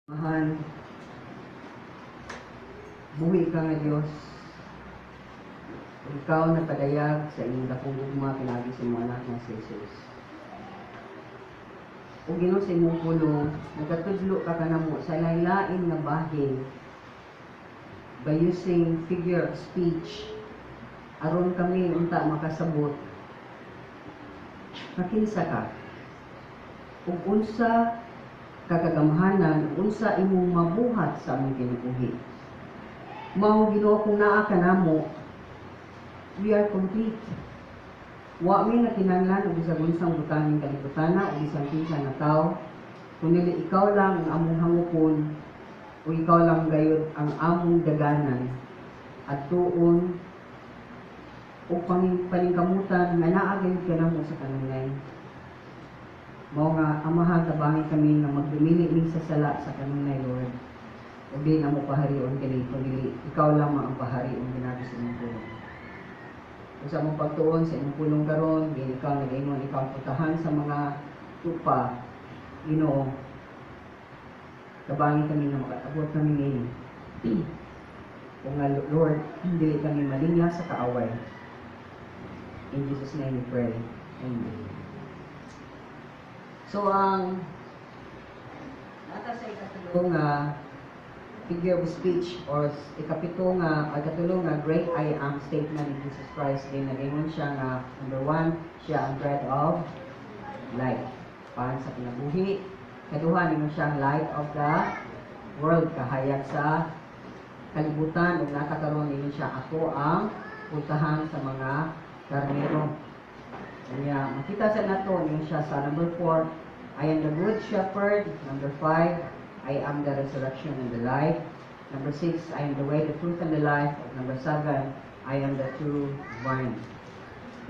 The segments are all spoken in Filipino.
Mahal, buhi ka nga Diyos. Ikaw nagpadayag sa inyong dakong gugma pinagi sa mga anak ng si Jesus. O Ginoo sa imong pulong, nagatudlo ka kanamo sa lain-lain nga bahin by using figure of speech aron kami unta makasabot makinsa ka ug unsa kakagamhanan, unsa imong mabuhat sa among kinabuhi. Mao Ginoo kung naa ka namo, we are complete. Wa mi na kinahanglan og bisag unsang butaning kalibutana o bisag kinsa nga tawo, kundi ikaw lang ang among hangupon o ikaw lang gayud ang among daganan at tuon o paningkamutan nga naa gayud ka namo sa kanunay. Mao nga amahan tabangi kami nga magdumili mi sa sala sa kanunay Lord. Ug di na mo paharion kini kundi ikaw lang ang paharion ginagi sa imong pulong. Ug sa among pagtuon sa imong pulong karon, di ikaw nag-ingon ikaw putahan sa mga tupa, Ginoo. Tabangi kami nga makatabot kami nini. Kung nga Lord, dili kami malingla sa kaaway. In Jesus' name we pray. Amen. So, ang nata sa ikatulong nga figure of speech or ikapito nga ikatulong nga great I am statement in Jesus Christ din nagingon siya nga number 1, siya ang bread of life para sa kinabuhi. Kaduha ningon siya ang light of the world, kahayag sa kalibutan ug natakaron ningon siya ako ang putahan sa mga karnero. Kanya, makita sa nato, yun siya sa number 4, I am the good shepherd. Number 5, I am the resurrection and the life. Number 6, I am the way, the truth, and the life. At number 7, I am the true vine.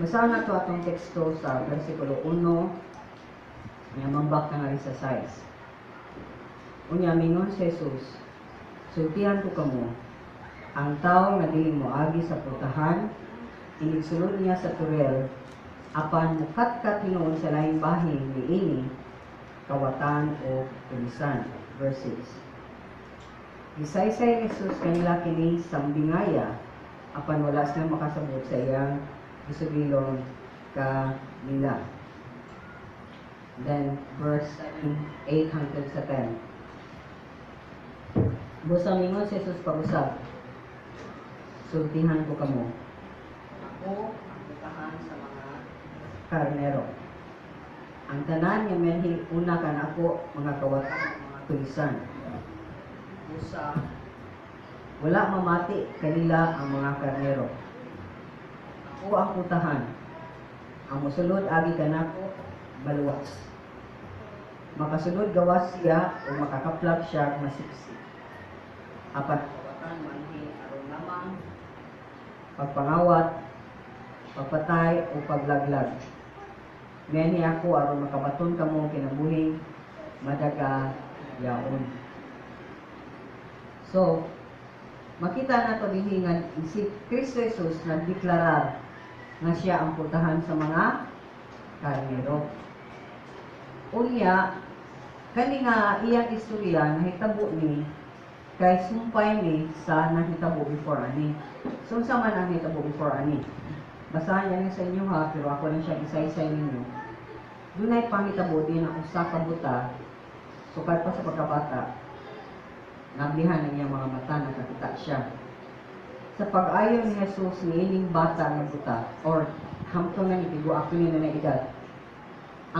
Basahan na to atong teksto sa versikulo 1, nga mambak na nga rin sa 6. Unya, mingon si Jesus, sultihan ko kamo, ang tao nga dili moagi sa putahan, inigsulod niya sa turel, apan mukat-kat hinoon sa laing bahin ni ini kawatan o tulisan. Verse 6. Isaysay Jesus kanila kini sambingaya, apan wala silang makasabot sa iyang gisubilon kanila. Then verse 8 hangtod sa 10. Busang mingon si Jesus pag-usap, sultihan ko kamo, ako ang putahan sa mga karnero. Ang tanan nga menhi una kan ako mga kawatan, mga tulisan. Usa, wala mamati kanila ang mga karnero. Ako ang putahan. Ang mosulod agi kanako baluwas. Makasunod gawas siya o makakaplag siya masiksi. Apat kawatan manhi aron lamang pagpangawat, pagpatay o paglaglag. Ngani ako aron makabaton kamo kinabuhing madaga yaon. So, makita na to dihingan si Kristo Jesus nagdeklarar nga siya ang putahan sa mga karnero. Unya, kani nga iyang istorya nahitabo ni kay sumpay ni sa nahitabo before ani. So, sa man ang nahitabo before ani? Basahan niya sa inyo ha, pero ako lang siya isa-isay ninyo. Dunay pangitabo din ang usa ka buta, sukad pa sa pagkabata. Nablihan ng iyang mga mata, nakakita siya. Sa pag-ayaw ni Jesus ni ining bata ng buta, or hamto na ni tigo ako niya na edad.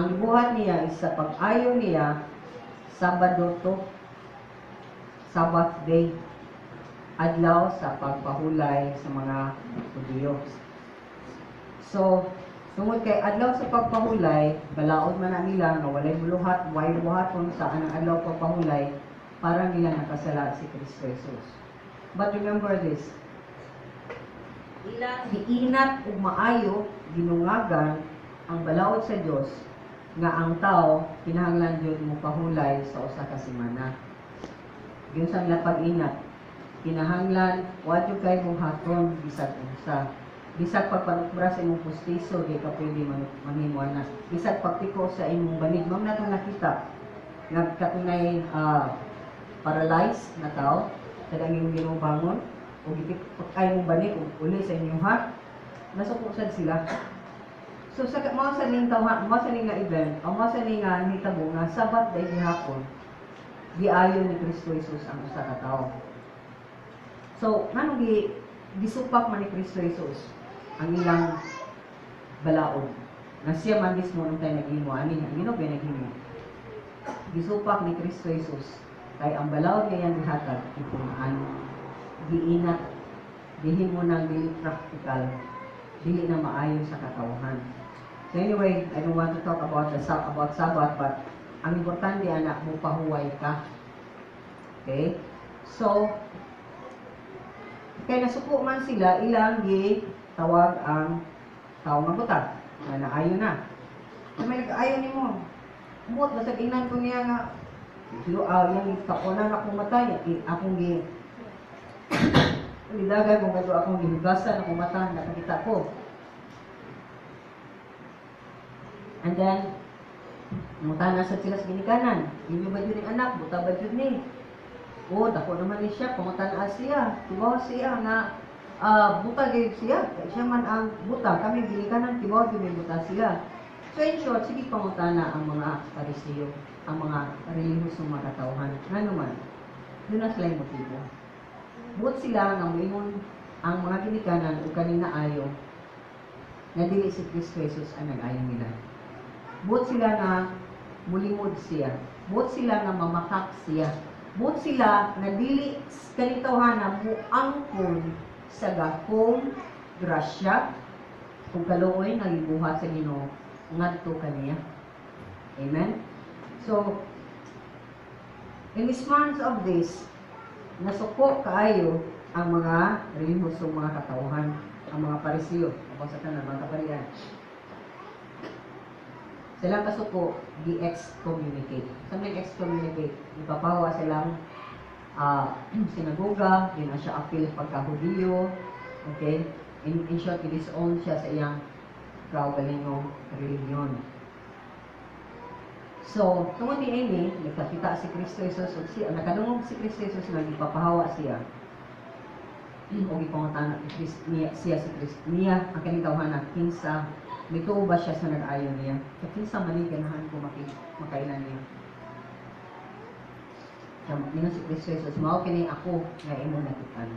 Ang buhat niya is sa pag-ayaw niya, Sabado to, Sabbath day, adlaw sa pagpahulay sa mga Hudyo. So, tungod kay adlaw sa pagpahulay, balaod man na nila nga walay buluhat, way buhaton sa anang adlaw pagpahulay para nila nakasala si Kristo Jesus. But remember this, ilang giinat ug maayo ginungagan ang balaod sa Dios nga ang tao kinahanglan jud mo pahulay sa usa ka semana. Yun sa nila pag-inat, kinahanglan wa jud kay buhaton bisag unsa. Bisag pagpanukbra sa imong pustiso, di ka pwede manghimo na. Bisag pagtiko sa imong banig, ma'am na itong nakita. Nagkatunay paralyzed na tao, sa inyong ginubangon, o ay mong balik, o uli sa inyong heart, nasukusan sila. So, sa mga sa ning tawhan, mga sa ning nga event, o mga sa ning nga hitabo nga, sabat dahil gihapon, giayon ni Kristo Jesus ang usa ka tao. So, nganong gisupak man ni Kristo Jesus ang ilang balaod, na siya man mismo nung tayo naghimo, ani, ang Ginoo naghimo. Gisupak ni Kristo Jesus, kay ang balaod nga yan gihatag, ipunaan, giinat, gihimo ng dili practical, dili na maayon sa katawhan. So anyway, I don't want to talk about Sabbath, but ang importante anak mo pahuway ka. Okay? So, kaya nasuko man sila, ilang tawag ang tao nga butag, na naayon na. So may nag-aayon ni mo. Umot, basag inan ko niya nga, yung kapunan akong matay, akong nilagay mo gado akong gihugasan akong mata, nakakita ko. And then, mutana sa sila sa ginikanan. Inyo ba yun yung anak? Buta ba yun ni? O, dako naman ni siya, pangutana siya. Tibaw siya nga, buta gayud siya. Siya man ang buta. Kami ginikanan, tibaw yun yung buta siya. So in short, sige pangutana ang mga Parisiyo, ang mga relihiyosong mga katawhan. Nga naman, yun na sila yung motibo. Buot sila nga moingon ang mga ginikanan o kanina ayo na dili si Kristo Jesus ang nag-ayon nila. Buot sila nga mulimod siya. Buot sila nga mamakak siya. Buot sila na dili kanitawhan na muangkon sa gakong grasya kung kaluoy nga gibuhat sa Ginoo ngadto kaniya. Amen. So in response of this, nasuko kaayo ang mga relihiyosong mga katawhan, ang mga Parisiyo, o sa tanan mga kaparian. Sila kasuko, di-excommunicate. Saan nag-excommunicate? Ipapawa silang sinagoga, di na siya appeal pagka-Hudiyo. Okay? In short, i-disown siya sa iyang kaugalingong religion. So, tungod ni Amy, nagkakita si Kristo Jesus, nakadungog si Kristo Jesus na ipapahawa siya. O ipangutana niya si Kristo. Niya, ang kanitawhan na kinsa, nituo ba siya sa nag-ayon niya? Kinsa maniganahan ko makailan niya. Yun si Kristo Jesus, mao kini ako nga imong nakitaan.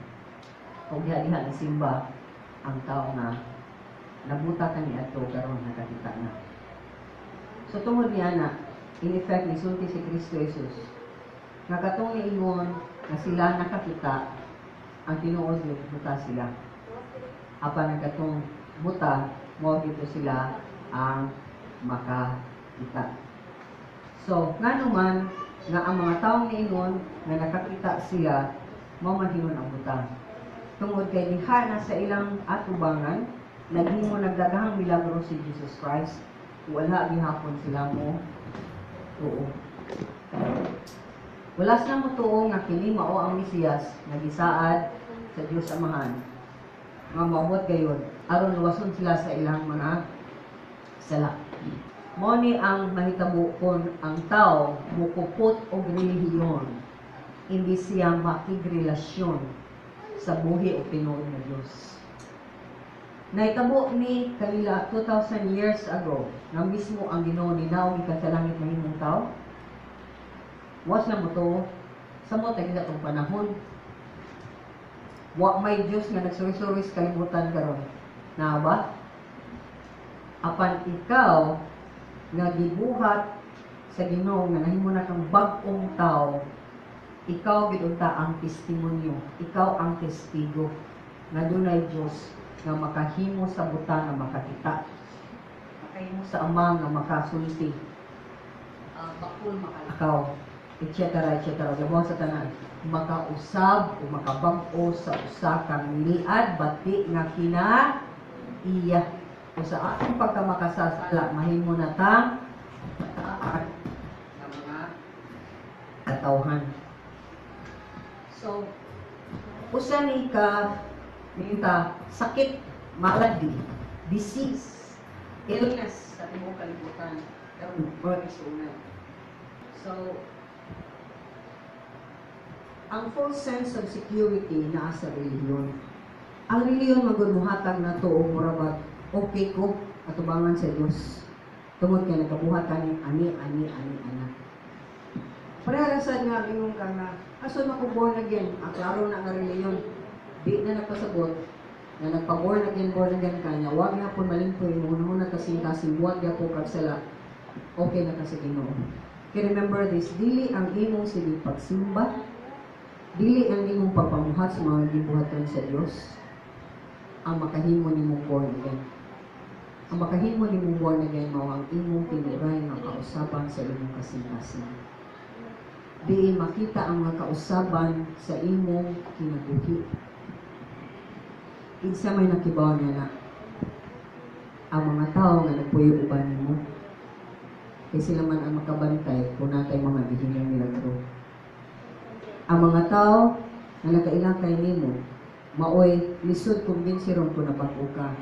Kung diha-diha na simba, ang tao na nabuta ka ni ato karon nakakita na. So tungod niya na, in effect, nisulti si Kristo Jesus. Nga katong niingon na sila nakakita, ang tinuod yung buta sila. Apan ang katong buta, mo dito sila ang makakita. So, nga naman, nga ang mga taong niingon na nakakita sila, mo mahinon ang buta. Tungod kay diha na sa ilang atubangan, naghimo nagdagahang milagro si Jesus Christ, wala gihapon sila mo tuo. Wala sila mo tuo nga kini mao ang Mesiyas nga gisaad sa Dios Amahan. Nga maabot gayon aron luwason sila sa ilang mga sala. Mao ni ang mahitabo kon ang tao mukupot og relihiyon hindi siya makigrelasyon sa buhi o tinuod nga Dios. Naitabo ni kanila 2,000 years ago na mismo ang Ginoo ninaw gikan sa langit mahimong tao. Was na mo to sa mo tagid atong panahon. Wa may Diyos nga nagsuri-suri sa kalibutan karon. Na ba? Apan ikaw nga gibuhat sa Ginoo nga nahimo na kang bag-ong tao, ikaw gid unta ang testimonyo, ikaw ang testigo nga dunay Diyos nga makahimo sa buta nga makakita, makahimo sa Ama nga makasulti, bakul makalakaw, etc. etc. Gabon sa tanan, makausab o makabag-o sa usa kang liad bati nga kinaiya. O sa atong pagkamakasasala, mahimo na tang taat ng mga katawhan. So, usa ni ka minta sakit, malady, disease, illness sa imong kalibutan. So, ang false sense of security naa sa reliyon. Ang reliyon magudmuhatag na to o murabag okay ko atubangan sa Dios. Tungod kay nakabuhatan ni ani anak. Parehasad nga ingon ka nga aso na ko born again, klaro na nga reliyon. Di na nagpasagot na nagpa-born again ka niya, wag nga po malimpoy mo na kasing buhat nga po kagsala, okay na kasi Ginoo. Kaya remember this, dili ang imong sige pagsimba, dili ang imong pagpamuhat sa mga gibuhatan sa Dios, ang makahimo ni mong born again. Ang makahimo ni mong born again, mao ang imong tinuray nga kausaban sa imong kasing-kasing. Di makita ang mga kausaban sa imong kinabuhi. Isa may nakibaw niya na ang mga tao nga nagpuyo uban mo. Kasi sila man ang makabantay kung natay mga bihilang milagro. Ang mga tao na nakailakay nimo, maoy lisod kumbinsiron kung nabago ka.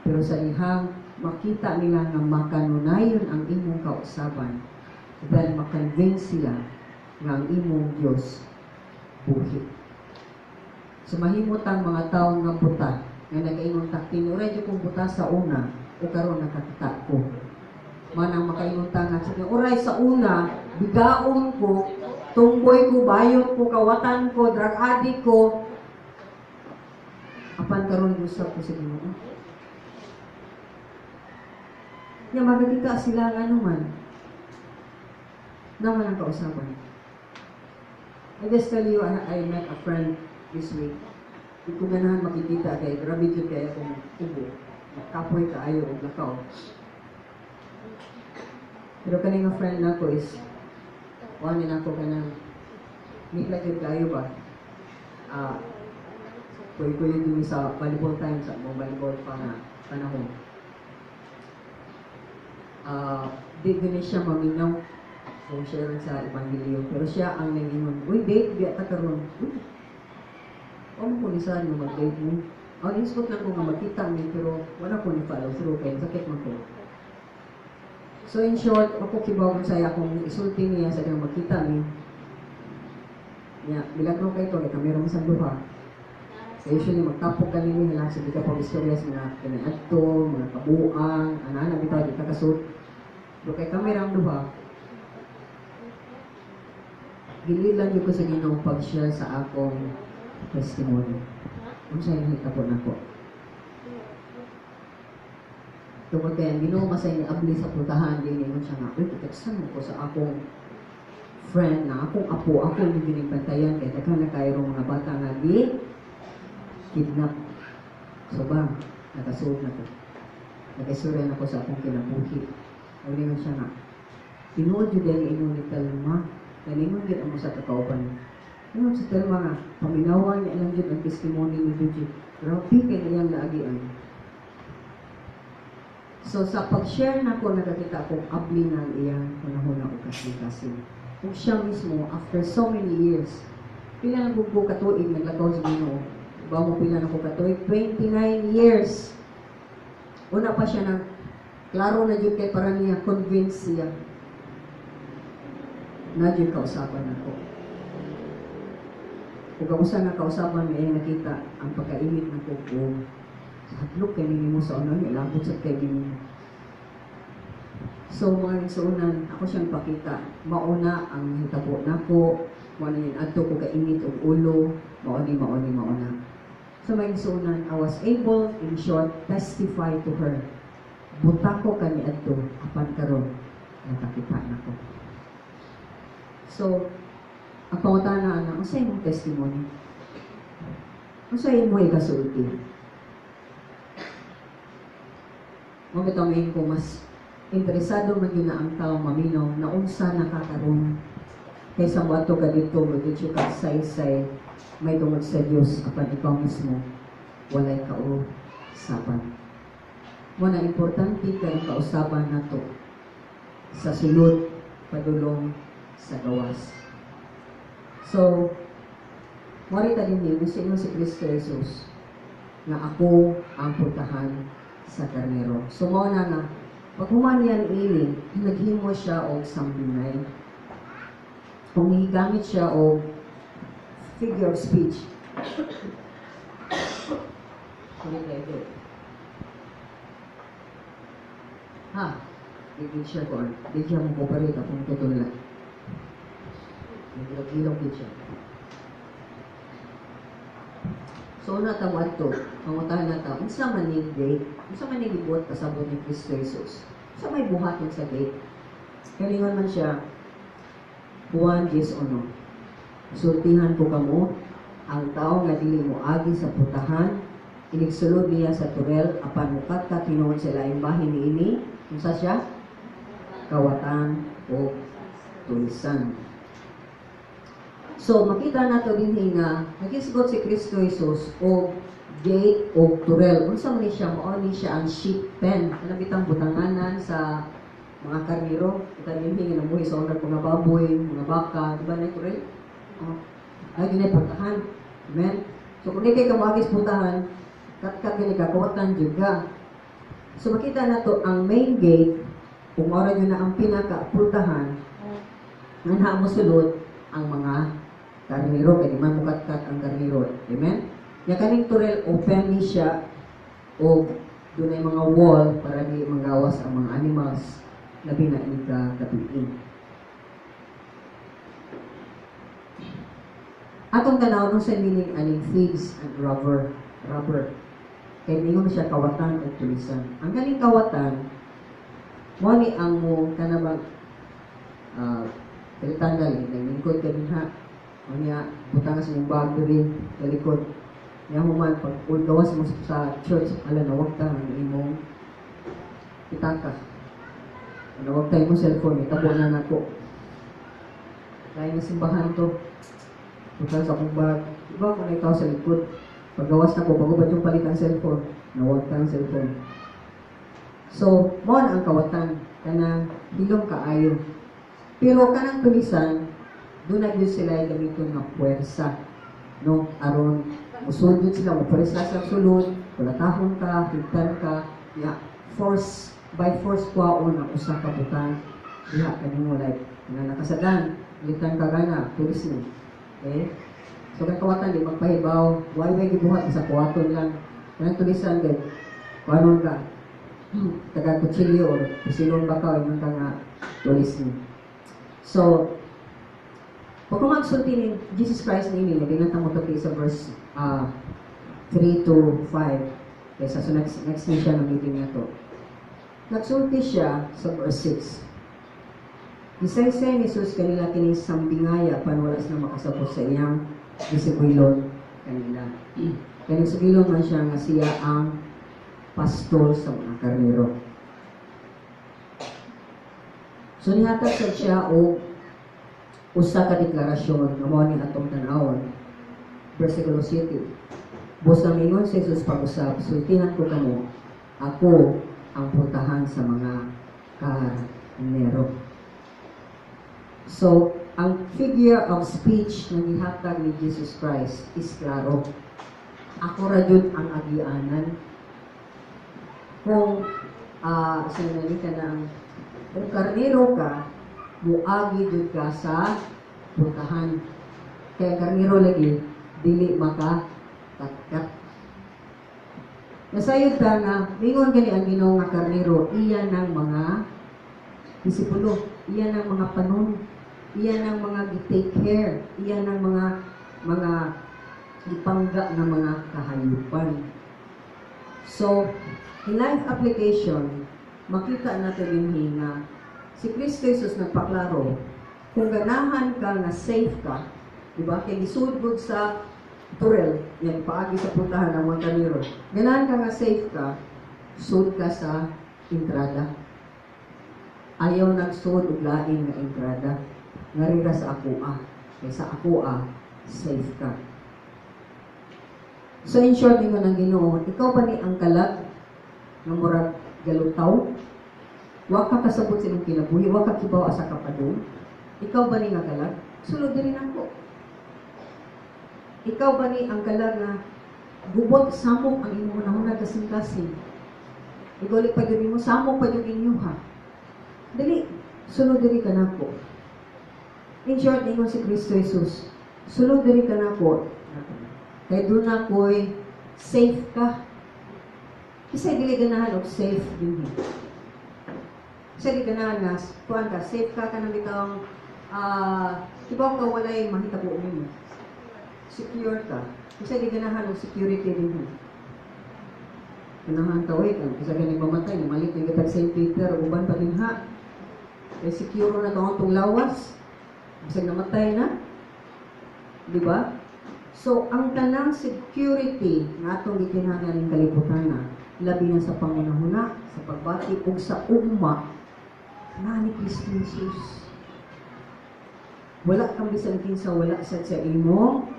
Pero sa ihang makita nila nga makanunayon ang imong kausaban, dahil makonvince sila nga ang imong Diyos buhi. So mahimot ang mga tao nga buta nga nagaingon ta tinuray jud kong buta sa una o karon nakakita ko. Manang makaingon ta nga sige oray sa una bigaon ko, tungboy ko, bayot ko, kawatan ko, drug addict ko. Apan karon gusto ko sa Ginoo. Nga magkita sila nga naman. Naman ang kausaban. I just tell you, I met a friend this week. Hindi ko ganahan makikita kay grabe yun kaya kung ubo. Kapoy kaayo o lakaw. Pero kanina friend na ko is wanin ako kanang mikla yun kayo ba? Kuy-kuy din sa volleyball time sa volleyball pa na panahon. Di gani siya maminaw kung siya rin sa Evangelyo. Pero siya ang nanginom, uy, date, biya ka karoon. Ano po ni saan yung mag-date mo? Ang inspot lang ko nga magkita mo, pero wala po ni follow through kaya sakit mo ko. So in short, ako kibawan saya kung isulti niya sa kanyang magkita mo. Milagro kayo ito, kami rin sa duha. So usually magtapok ka nila lang sa dito pang istorya sa mga kinayadto, mga kabuang, anana, bitaw, di kakasot. So kay kami rin duha, gilid lang yun ko sa Ginoo pag-share sa akong testimony. Kung sa'yo nakita po na po. Tungkol kaya Ginoo masay ni abli sa putahan, din mo siya nga, uy, kateksan mo ko sa akong friend na akong apo, ako yung ginigbantayan, kaya taka na kayo mga bata nga kidnap. So ba, nakasuot na ko. Nakasurya na ko sa akong kinabuhi. Uli nga siya nga, tinuod yun dahil inyong ni Telma, nalimon din ang sa kakaupan. Ano sa Telma nga, paminawan niya lang yun ang testimony ni Bridget. Grabe kayo niyang naagian. So sa pag-share na ko, nakakita akong abli ng iyang panahon na kasi. Kung siya mismo, after so many years, pila na buko katuig, naglakaw sa Ginoo. Ba mo pila na ko katuig? 29 years. Una pa siya ng, klaro na yun kay para niya, convince siya. Na yun kausapan ako. Kung kausa na kausapan niya, nakita ang pagkainit ng kuko. Hatlok kay nini mo sa ano niya, labot sa kay nini mo. So, mga nagsuunan, ako siyang pakita. Mauna ang hitabo na ko, mauna yun, ato ko kainit o ulo, mauna. So, mga nagsuunan, I was able, in short, testify to her. Buta ko kani ato, apan karon nakakita na ko. So, ang pangutana na, ang sa imong testimony? Ang sa imong ikasulti? Mabitawin ko mas interesado man yun na ang tao maminaw na unsa nakakaroon kaysa mo ato ka dito magdito ka say may tungod sa Diyos apan ikaw mismo walay kausaban. Muna importante ka ang kausaban na to sa sulod padulong sa gawas. So, marita din niyo si Kristo Jesus na ako ang putahan sa karnero. So, muna na, pag humanian iling, naghimo siya og sambinay. Kung higamit siya og figure of speech. Kulit na ito. Ha? Bigyan siya ko. Bigyan siya mong kupalit akong tutulad. Nagilog-ilog din siya. So, natawad to. Pangutahan na ta. Unsa man ni gate? Unsa man ni gibot kasabot ni Kristo Jesus? Unsa may buhaton sa gate? Kalingon man siya. Juan 10:1. Sultihan ko kamo ang tao nga dili mo agi sa putahan, inigsulod niya sa turel apan mukat ka tinuod sa laing bahin niini. Unsa siya? Kawatan o tulisan. So, makita nato din nga, nagisgot si Kristo Jesus o gate o turel. Unsa man ni siya? Mao ni siya ang sheep pen. Ano bitang butanganan sa mga karniro? Kita din nga nabuhi sa oras mga baboy, mga baka, di ba na turel? Ay, ginay putahan. Amen? So, kung di kayo kamagis putahan, kat-kat gini kakawatan juga. So, makita nato ang main gate, kung oras yun na ang pinaka-putahan, nga mo sulod ang mga karniro, kaya man mukat-kat ang karniro. Amen? Yung kaning turel, open ni siya, o doon ay mga wall para di magawas ang mga animals na binaika kapiin. Atong tanaw nung sa meaning aning thieves and robber. Kaya ningon siya kawatan at tulisan. Ang kaning kawatan, mo ni ang mo kanabang tanggal, nagingkod ka din ha. O niya, butang sa mong bag rin, talikod. Niya human, pag gawas mo sa church, ala na, huwag ta, ang imong pitaka. Ano, huwag tayo mo cellphone, itabo na nako. Kaya na simbahan to. Butang sa mong bag. Diba kung ikaw sa likod, pag gawas na ko, bago ba yung palit ang cellphone? Na huwag ta ang cellphone. So, mo ang kawatan, kanang hilong kaayo. Pero kanang tulisan, doon na yun sila gamiton ng puwersa. No? Aron, musundin sila, mapuwersa sa sulod, kulatahon ka, higtan ka, force, by force kwaon ang usa ka butang. Diha, kanimo like, na nakasadan, litan ka gana, tulis mo. Okay? So, kang kawatan, di magpahibaw, why may gibuhat sa kuwaton lang. Kanang tulisan, din, kwanon ka, taga-kutsilyo, or kusilong bakaw, yung ka nga, tulis mo. So, pag kumagsulti ni Jesus Christ na ini, naging mo ito sa verse 3 to 5. Kesa, so next niya siya ng meeting na ito. Nagsulti siya sa verse 6. Isaysay ni Jesus kanila kining sambingaya panwalas na makasabot sa iyang disipulon kanila. Kaya sugilon man siya nga siya ang pastor sa mga karnero. So nihatag sa siya o usa ka deklarasyon nga mao ni atong tan-awon. Versikulo 7. Busa mingon si Jesus pag-usap, sultihan ko kamo, ako ang putahan sa mga karnero. So, ang figure of speech na gihatag ni Jesus Christ is klaro. Ako ra jud ang agianan. Kung sinunod ka ng kung karnero ka, muagi jud ka sa putahan. Kaya karnero lagi, dili maka tatkat. Nasayod ta nga, mingon gani ang Ginoo nga karnero, iyan ng mga disipulo, iyan ng mga panon, iyan ng mga gi-take care, iyan ng mga ipangga ng mga kahayupan. So, in life application, makita natin din nga si Kristo Jesus nagpaklaro, kung ganahan ka na safe ka, diba? Kaya isudgod sa turel, yan, paagi sa puntahan ng mga kaniro. Ganahan ka nga safe ka, sud ka sa entrada. Ayaw nagsud og lain nga entrada. Ngarira sa akoa. Kaya sa akoa, safe ka. So in short, ningon ang Ginoo, ikaw pa ni ang kalag ng murag galutaw, wa ka kasabot sa imong kinabuhi, wa ka kibaw asa ka padung. Ikaw ba ni nga kalag? Sulod din ako. Ikaw ba ni ang kalag na gubot samok ang imong nahunag kasing-kasing? Igulik pa yun mo, samok pa yun inyo ha. Dali, sulod din ka na po. In short, ningon si Kristo Jesus, sulod diri ka nako. Kay doon ako'y safe ka. Kasi dili ganahan og safe din. Kasi di ganahan na, kuhan ka, safe ka nang bitang, ibaw ka walay mahitabo nimo. Secure ka. Kasi di ganahan og security din. Ganahan tawid ang kasi ganing mamatay, malit yung gatag St. Peter, uban pa din ha. Kaya secure na itong lawas. Kasi namatay na. Di ba? So, ang tanang security na itong gikinahanglan ng kalibutan na, labi na sa pangunahuna, sa pagbati, o sa ugma, na ni Kristo Jesus. Wala kang bisan kinsa, wala sa imo,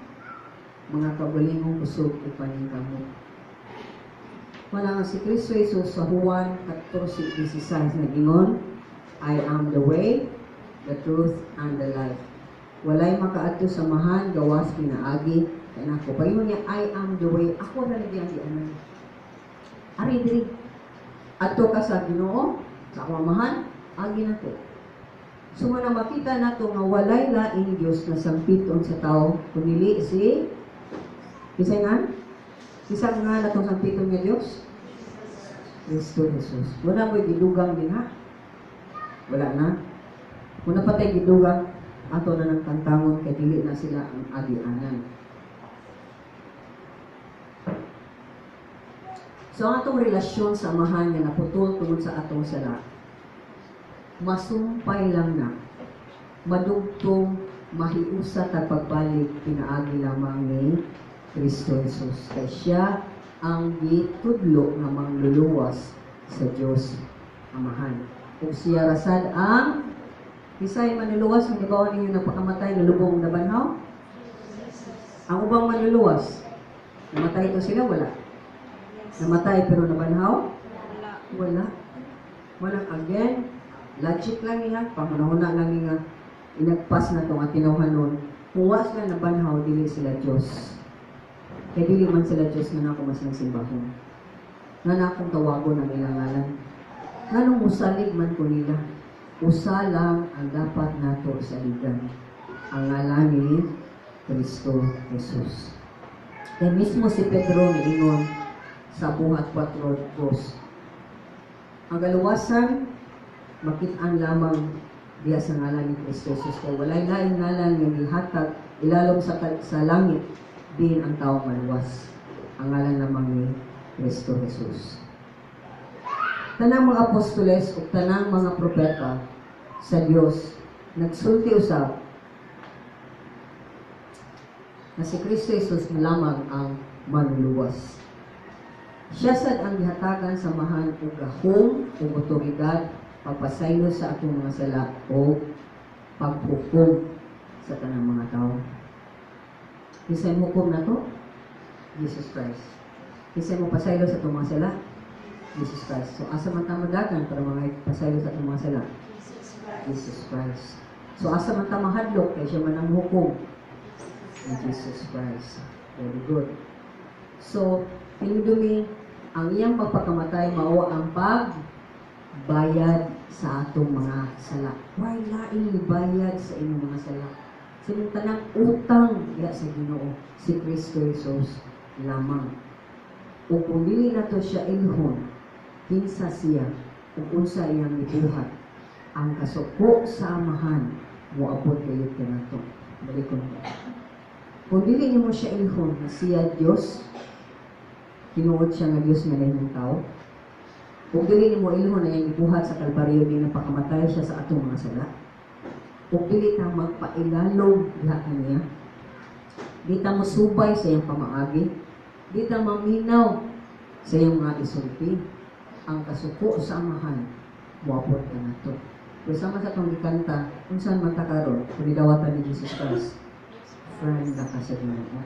mga kabalingong kusog ipaningkamot. Wala nga si Kristo Jesus sa Juan 14:16 nag-ingon, I am the way, the truth, and the life. Walay makaadto sa mahan, gawas pinaagi, kaya nako. Paingon niya, I am the way. Ako na lagi ang dianan. Ari diri. Adto ka sa Ginoo, sa akong mahan, agi na to. So nga makita nato nga walay laing Dios na sampiton sa tao, kunili si Kisay nga? Kisang nga natong sampiton nga Dios? Kristo Jesus. Wala mo'y gidugang din ha? Wala na. Muna patay gidugang, ato na ng kantangon, kaya dili na sila ang agianan. So, ang atong relasyon sa amahan nga naputol tungod sa atong sala, masumpay lang na, madugtong, mahiusa at pagbalik, pinaagi lamang ni Kristo Jesus. Kaya siya ang gitudlo na mangluluwas sa Diyos Amahan. Kung siya rasad ang Kisay manluluwas, hindi ba ninyo napakamatay na lubong na banhaw? Ang ubang manluluwas, namatay ito sila, wala. Namatay pero nabanhaw? Wala. Walang again. Logic lang niya, pamunahuna lang niya, inagpas na itong atinawhanon. Kung was na nabanhaw, dili sila Diyos. Kaya dili man sila Diyos na ako mas nagsimbahon. Nga na akong tawagon ang ilang ngalan. Nganong musalig man ko nila. Usa lang ang dapat nato sa ligan, ang ngalan ni Kristo Jesus. Kaya mismo si Pedro niingon sa buhat 4:2. Ang galuwasan, makitaan lamang diya sa ngalan ni Kristo Jesus. Kaya walay laing ngalan nga gihatag ilalom sa langit, din ang taong maluwas. Ang ngalan lamang ni Kristo Jesus. Tanang mga apostoles o tanang mga propeta sa Diyos nagsulti usab na si Kristo Jesus lamang ang manluluwas. Siya sad ang gihatagan sa mahan o gahom o otoridad pagpasaylo sa atong mga sala o paghukom sa tanang mga tao. Kisay mo hukom na to? Jesus Christ. Kisay mo pasaylo sa atong mga sala? Jesus Christ. So, asa man tamadagan para mga pasaylo sa itong mga sala? Jesus Christ. So, asa man tamahadlok, kaya siya man ang hukom? Jesus Christ. Very good. So, pinudumi, ang iyang pagpakamatay, mao ang pagbayad sa atong mga sala. Why laing bayad sa inyong mga sala? Sinuntanang utang ya sa Ginoo, si Kristo Jesus lamang. O kung dili na to siya ilhon, kinsa siya kung unsa iyang gibuhat ang kasuko sa amahan moabot kayo kanato. Balikon ko. Kung dili nimo siya ilhon na siya Dios, tinuod siya nga Dios nga lahing tao. Kung dili nimo ilhon na iyang gibuhat sa kalbaryo din napakamatay siya sa atong mga sala. Kung dili ta magpailalom diha kaniya, di ta mosubay sa iyang pamaagi, di ta maminaw sa iyang mga isulti, ang kasuko sa amahan, muabot ka na to. Pero sama sa itong ikanta, kung saan man takaroon, kung idawatan ni Jesus Christ, friend na ka sa Ginoo.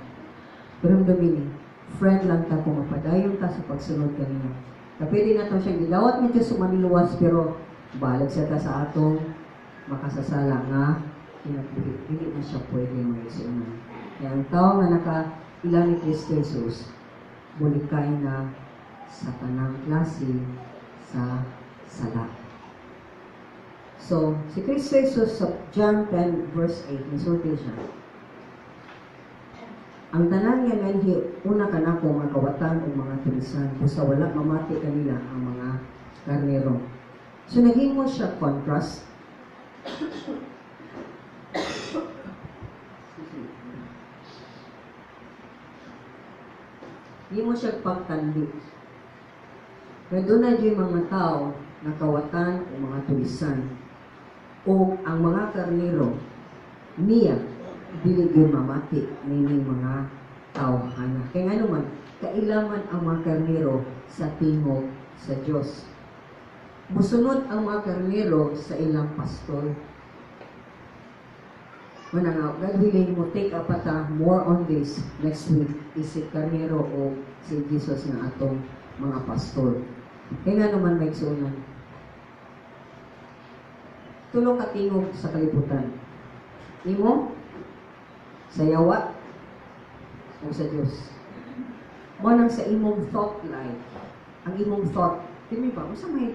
Pero ang domini, friend lang ta kung mapadayon ka sa pagsunod kanina. Na pwede na ito siyang gidawat ng Diyos sumaniluwas, pero balag siya ta sa atong makasasala nga, pinagbuhit. Hindi na siya pwede mag-isunan. Kaya ang tao nga naka-ilan ni Kristo Jesus, bulikay na sa tanang klase sa sala. So, si Kristo Jesus sa John 10 verse 8, misulti siya. Ang tanan nga nganhi, una ka na ko mga kawatan o mga tulisan, kung sa wala mamati kanila ang mga karnero. So naghimo siya contrast. Hindi mo siya pagtandi. Kaya doon na yung mga tao na kawatan o mga tulisan o ang mga karnero niya dili gyud mamati nining mga tawhana. Kaya nga naman, kailangan ang mga karnero sa tingog sa Diyos. Musunod ang mga karnero sa ilang pastor. Manangaw, God willing mo take up more on this next week. Is it karnero o si Jesus na atong mga pastor. Kaya nga naman may sunan. Tulong katingog sa kalibutan. Imo, sa yawa, o sa Diyos. Manang sa imong thought life. Ang imong thought, kini ba, usa may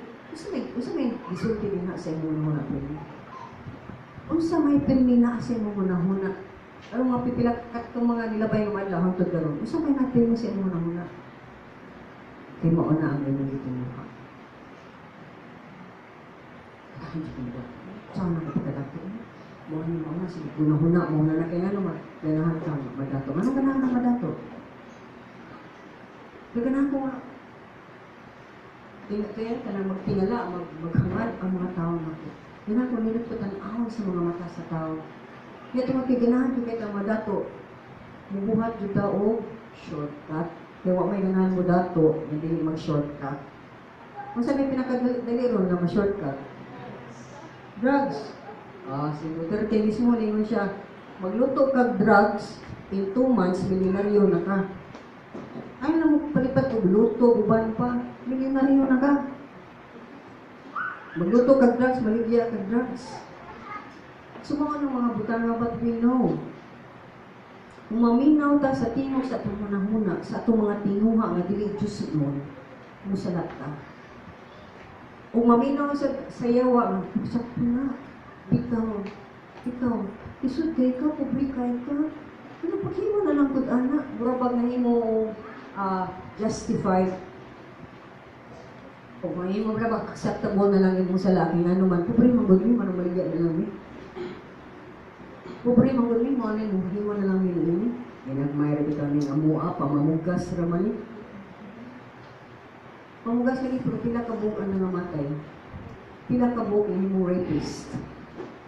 gisulti din na sa imong huna pirmi. Unsa may pirmi na sa imong huna-huna. Ano nga pipila katong mga nilabay nga madlaw hangtod karon. Unsa may napirmi sa imong huna-huna. Kay mao na ang imong gitunuha. Ay, di ba? Saan na kapagadato? Mo ni mo na sige huna-huna mo na kay ngano ganahan ka madato. Ano ganahan ka madato? Ganahan ko nga kaya ka na magtingala, maghangad ang mga tao na ko. Ganahan ko nilot ko tan-awon sa mga mata sa tao. Kaya ito magkiganahan ko kaya madato. Mubuhat yung tao, shortcut. Kaya wak may ganahan mo dato, hindi mag-shortcut. Kung sabi pinakadali ron na ma-shortcut, drugs. Si Duterte mismo ningon siya, magluto kag drugs, in 2 months, milyonaryo na ka. Ay na mo palipat og luto, uban pa, milyonaryo na ka. Magluto kag drugs, maligya kag drugs. Sumawa ng mga butanga, but we know. Kung maminaw ta sa tingog sa atong manahuna, sa atong mga tinguha nga dili Diyos nun, musalat ta. Kung maminaw sa yawa, sakto na. Ikaw, isod kay ka, publikay ka. Ano, paghimo na lang kod anak, burabag na himo justified. Kung mahimo burabag, acceptable na lang yung sa laki nga naman, pobre manggod mo, manong maligya na lang pobre manggod mo, ano yung himo na lang nilini. Ginagmayra kita ng amua, pamamugas raman pamugas lagi, pero pila ka buok ang nangamatay. Pila ka buok yung himo rapist.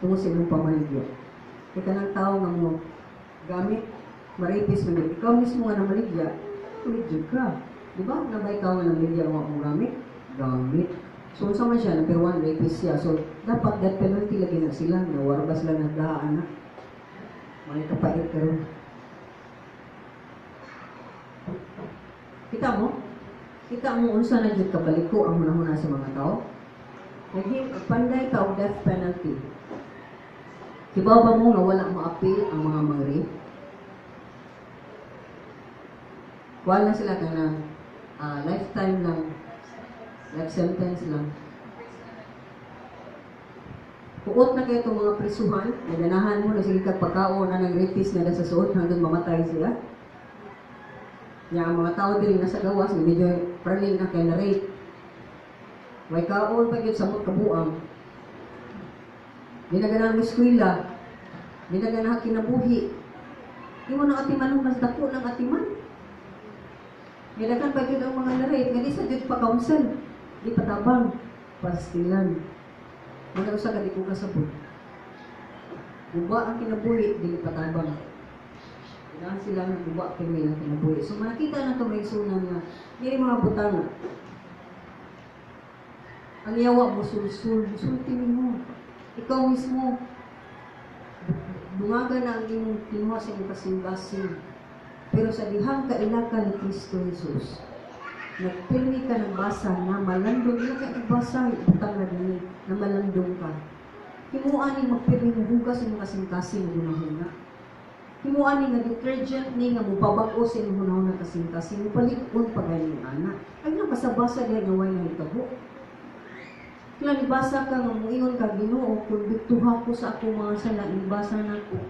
Tungo sa imong pamaligya. Kita ng tao nga mo gamit, maripis mo. Ikaw mismo nga na maligya, maligya ka. Diba? Nabay ikaw nga na maligya nga mong gamit? Gamit. So, sama siya, number 1, rapist siya. So, dapat that penalty lagi na sila. Nawarbas lang nagdaan na. May kapait ka rin. Kita mo? Kita mo unsa na dyan kabaliko ang hunahuna sa mga tao? Panday ka o death penalty. Diba ba mo nga wala ma-appeal ang mga mangri? Wala sila ka na lifetime lang, life sentence lang. Puot na kayo itong mga prisuhan, naganahan mo na sige pagkaon na ng rapist na sa suot hanggang mamatay sila. Yang ang mga tao din nasa gawas, medyo parling na kaya na-rape. May kaon pa yun sa mga kabuang. Ginaganahan mo eskwela, ginaganahan kinabuhi. Di mo na atiman mas dako ng atiman. Ginaganahan pa yun ang mga na-rape, nga di sa Diyos pa counsel, di patabang, pastilan. Mga usa ka di ko kasabot. Buba ang kinabuhi, di patabang. Kailangan sila ng buba kami ng kinabuhi. So makita na ito may sunan nga, hindi mga butanga. Ang yawa mo, sulti mo. Ikaw mismo, bungaga na ang iyong kinuha sa iyong kasing-basing. Pero sa dihang kailaka ni Kristo Jesus, nagpilmi ka ng basa na malandong, hindi ka nagbasa, utang na din, na malandong ka. Himuan ni magpilmi mo hugas sa iyong kasing-kasing hunahuna. Himuan ni nga detergent ni nga mubabago sa iyong hunahuna kasing-kasing, mupalikon pa ganyan anak. Ay nakasabasa din nga way na itabo. Kaya nibasa ka nga mo iyon ka Ginoo kung bituha ko sa akong mga sala, nibasa na ko.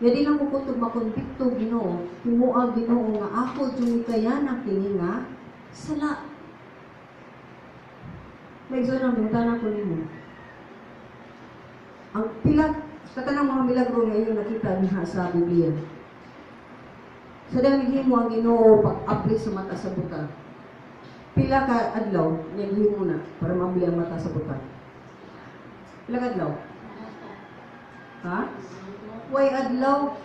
Ya di lang ko kutog makonbikto Ginoo, himuag Ginoo nga ako jud kaya na kini nga sala. Megso nang bintana ko nimo. Ang pila sa tanang mga milagro nga inyo nakita diha sa Biblia. Sa dahil himo ang Ginoo pag-abli sa mata sa buta. Pila ka adlaw naghimo na para mabli ang mata sa buta. Pila ka adlaw? Ha? Way adlaw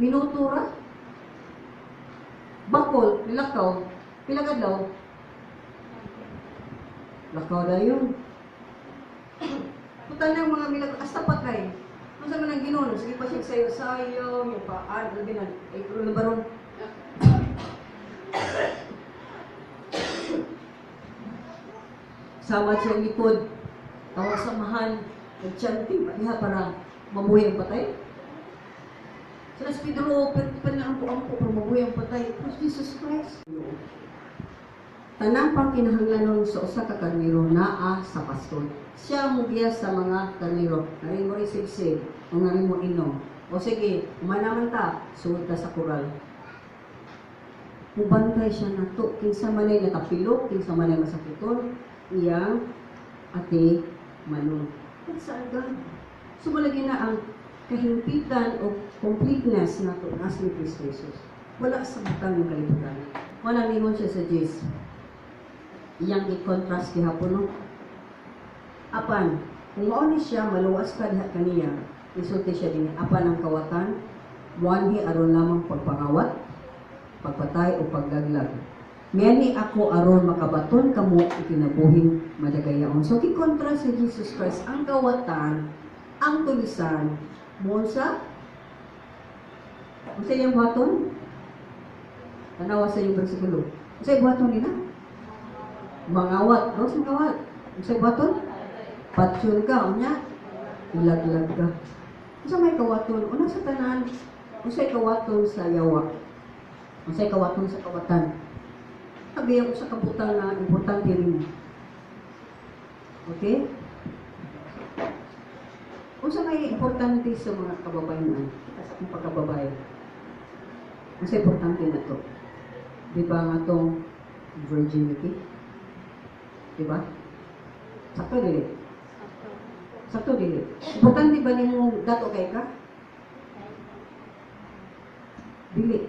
minuto ra? Bakol, nilakaw. Pila ka adlaw? Lakaw na yun. Putan ng mga milagro, hasta patay. Ano sa manang Ginoo? Sige pa siya sayo-sayo, yung paan, albinan, ay kuro na baron. Sama siya ang likod, tawag samahan, nag-chanting, patiha para mabuhay ang patay. Sa Las Pedro, panaampo-ampo para mabuhay ang patay. It was Jesus Christ. Tanang pang kinahanglanon sa usa ka karnero naa sa pastor. Siya mugiya sa mga karnero. Narin mo rin sigsig, o narin mo inom. O sige, manaman ta, suod ta sa kural. Mubantay siya na to. Kinsa manay natapilok, kinsa manay masakiton, iyang ate manon. At saan ka? Sumalagi na ang kahimpitan o completeness na to as ni Cristo Jesus. Wala sa butang ng kalibutan. Wala ningon siya sa Jis. Iyang i-contrast kihapon no. Apan, kung mauni siya, maluwas ka diha kaniya, isulti siya din, apan ang kawatan, muanhi aron lamang pagpangawat, pagpatay o paggaglag. Miyani ako aron makabaton kamo ikinabuhing madagayaon. So, ki-contrast si Jesus Christ, ang kawatan, ang tulisan, mo sa iyang buhaton? Tanawa sa iyong bersikulo. Sa iyong buhaton nila? Mangawat. Ano sa mangawat? Sa baton? Patsyon ka. Unya? Ilaglag ka. Sa may kawaton? Una sa tanan? Sa kawaton sa yawa. Sa kawaton sa kawatan. Sabi ako sa kabutang na importante rin. Okay? Kung sa may importante sa mga kababayan, sa mga pagkababayan, mas importante na to. Di ba nga itong virginity? Diba? Sakto dili. Sakto dili. Importante ba nimo dato kay ka? Dili.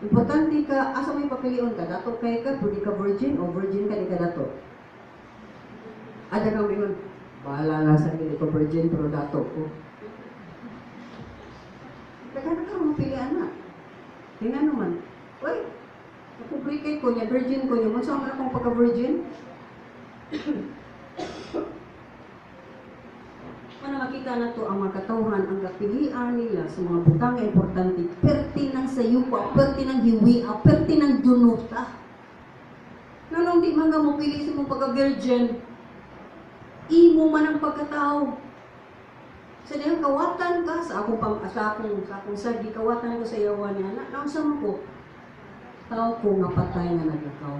Importante ka, asa may papilion ka, dato kay ka, pwede ka virgin o virgin ka di ka dato. Ada kang mingon, bahala na sa dili ko virgin pero dato ko. Kaya ka mapilian na. Tingnan naman. Uy, napublikay ko niya, virgin ko niya, masama na akong pagka-virgin. Para makita na to ang mga katawhan, ang kapilian nila sa mga butang na importante, perti ng sayupa, perti ng hiwiya, perti ng dunuta. Nanong di man ka mapili sa mong pagka-virgin, imo man ang pagkatao. Sa diyang kawatan ka, sa akong sagi, kawatan ko sa yawa niya, nausam ko, tao ko nga patay nga naglakaw.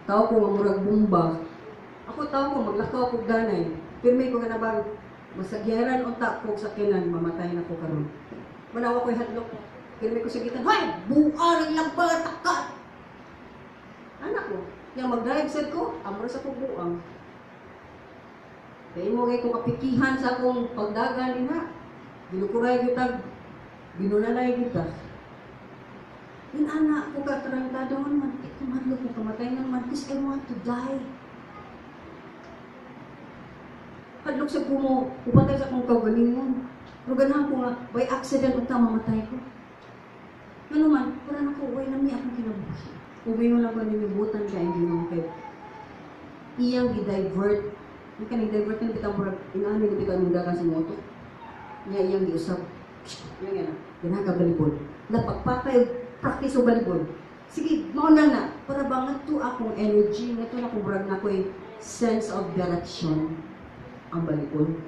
Tao ko nga murag bumba. Ako tao ko maglakaw ko danay. Pirmi ko nga nabang masagyaran unta ko sa kinan, mamatay na ko karon. Manawa ko'y hadlok. Pirmi ko sa gitan, hay! Buar ang lambar, takat! Anak ko, yung mag-drive set ko, amor sa kubuang. Kaya mo kayo kung kapikihan sa akong pagdagan din ha. Ginukuray kita, binunalay kita. Yung anak ko katarantado man, kumadlo ko kamatay naman, because I want to die. Hadlok sa kumo, upatay sa kong kagalingon. Pero ganahan ko nga, by accident unta mamatay ko. Ano man, para na ko, way nami akong kinabuhi. Umiyon lang ko nilibutan ka, hindi naman kayo. Iyang gi-divert. Yung kanang-divert yung bitang murag, inaano yung bitang munda ka sa moto. Iyang gi-usap. Yung yan na, ginagabalibol. Napagpatay, practice o balibol. Sige, mauna na. Para ba nga to akong energy, nga to na kung brag na ko yung sense of direction ang balibol.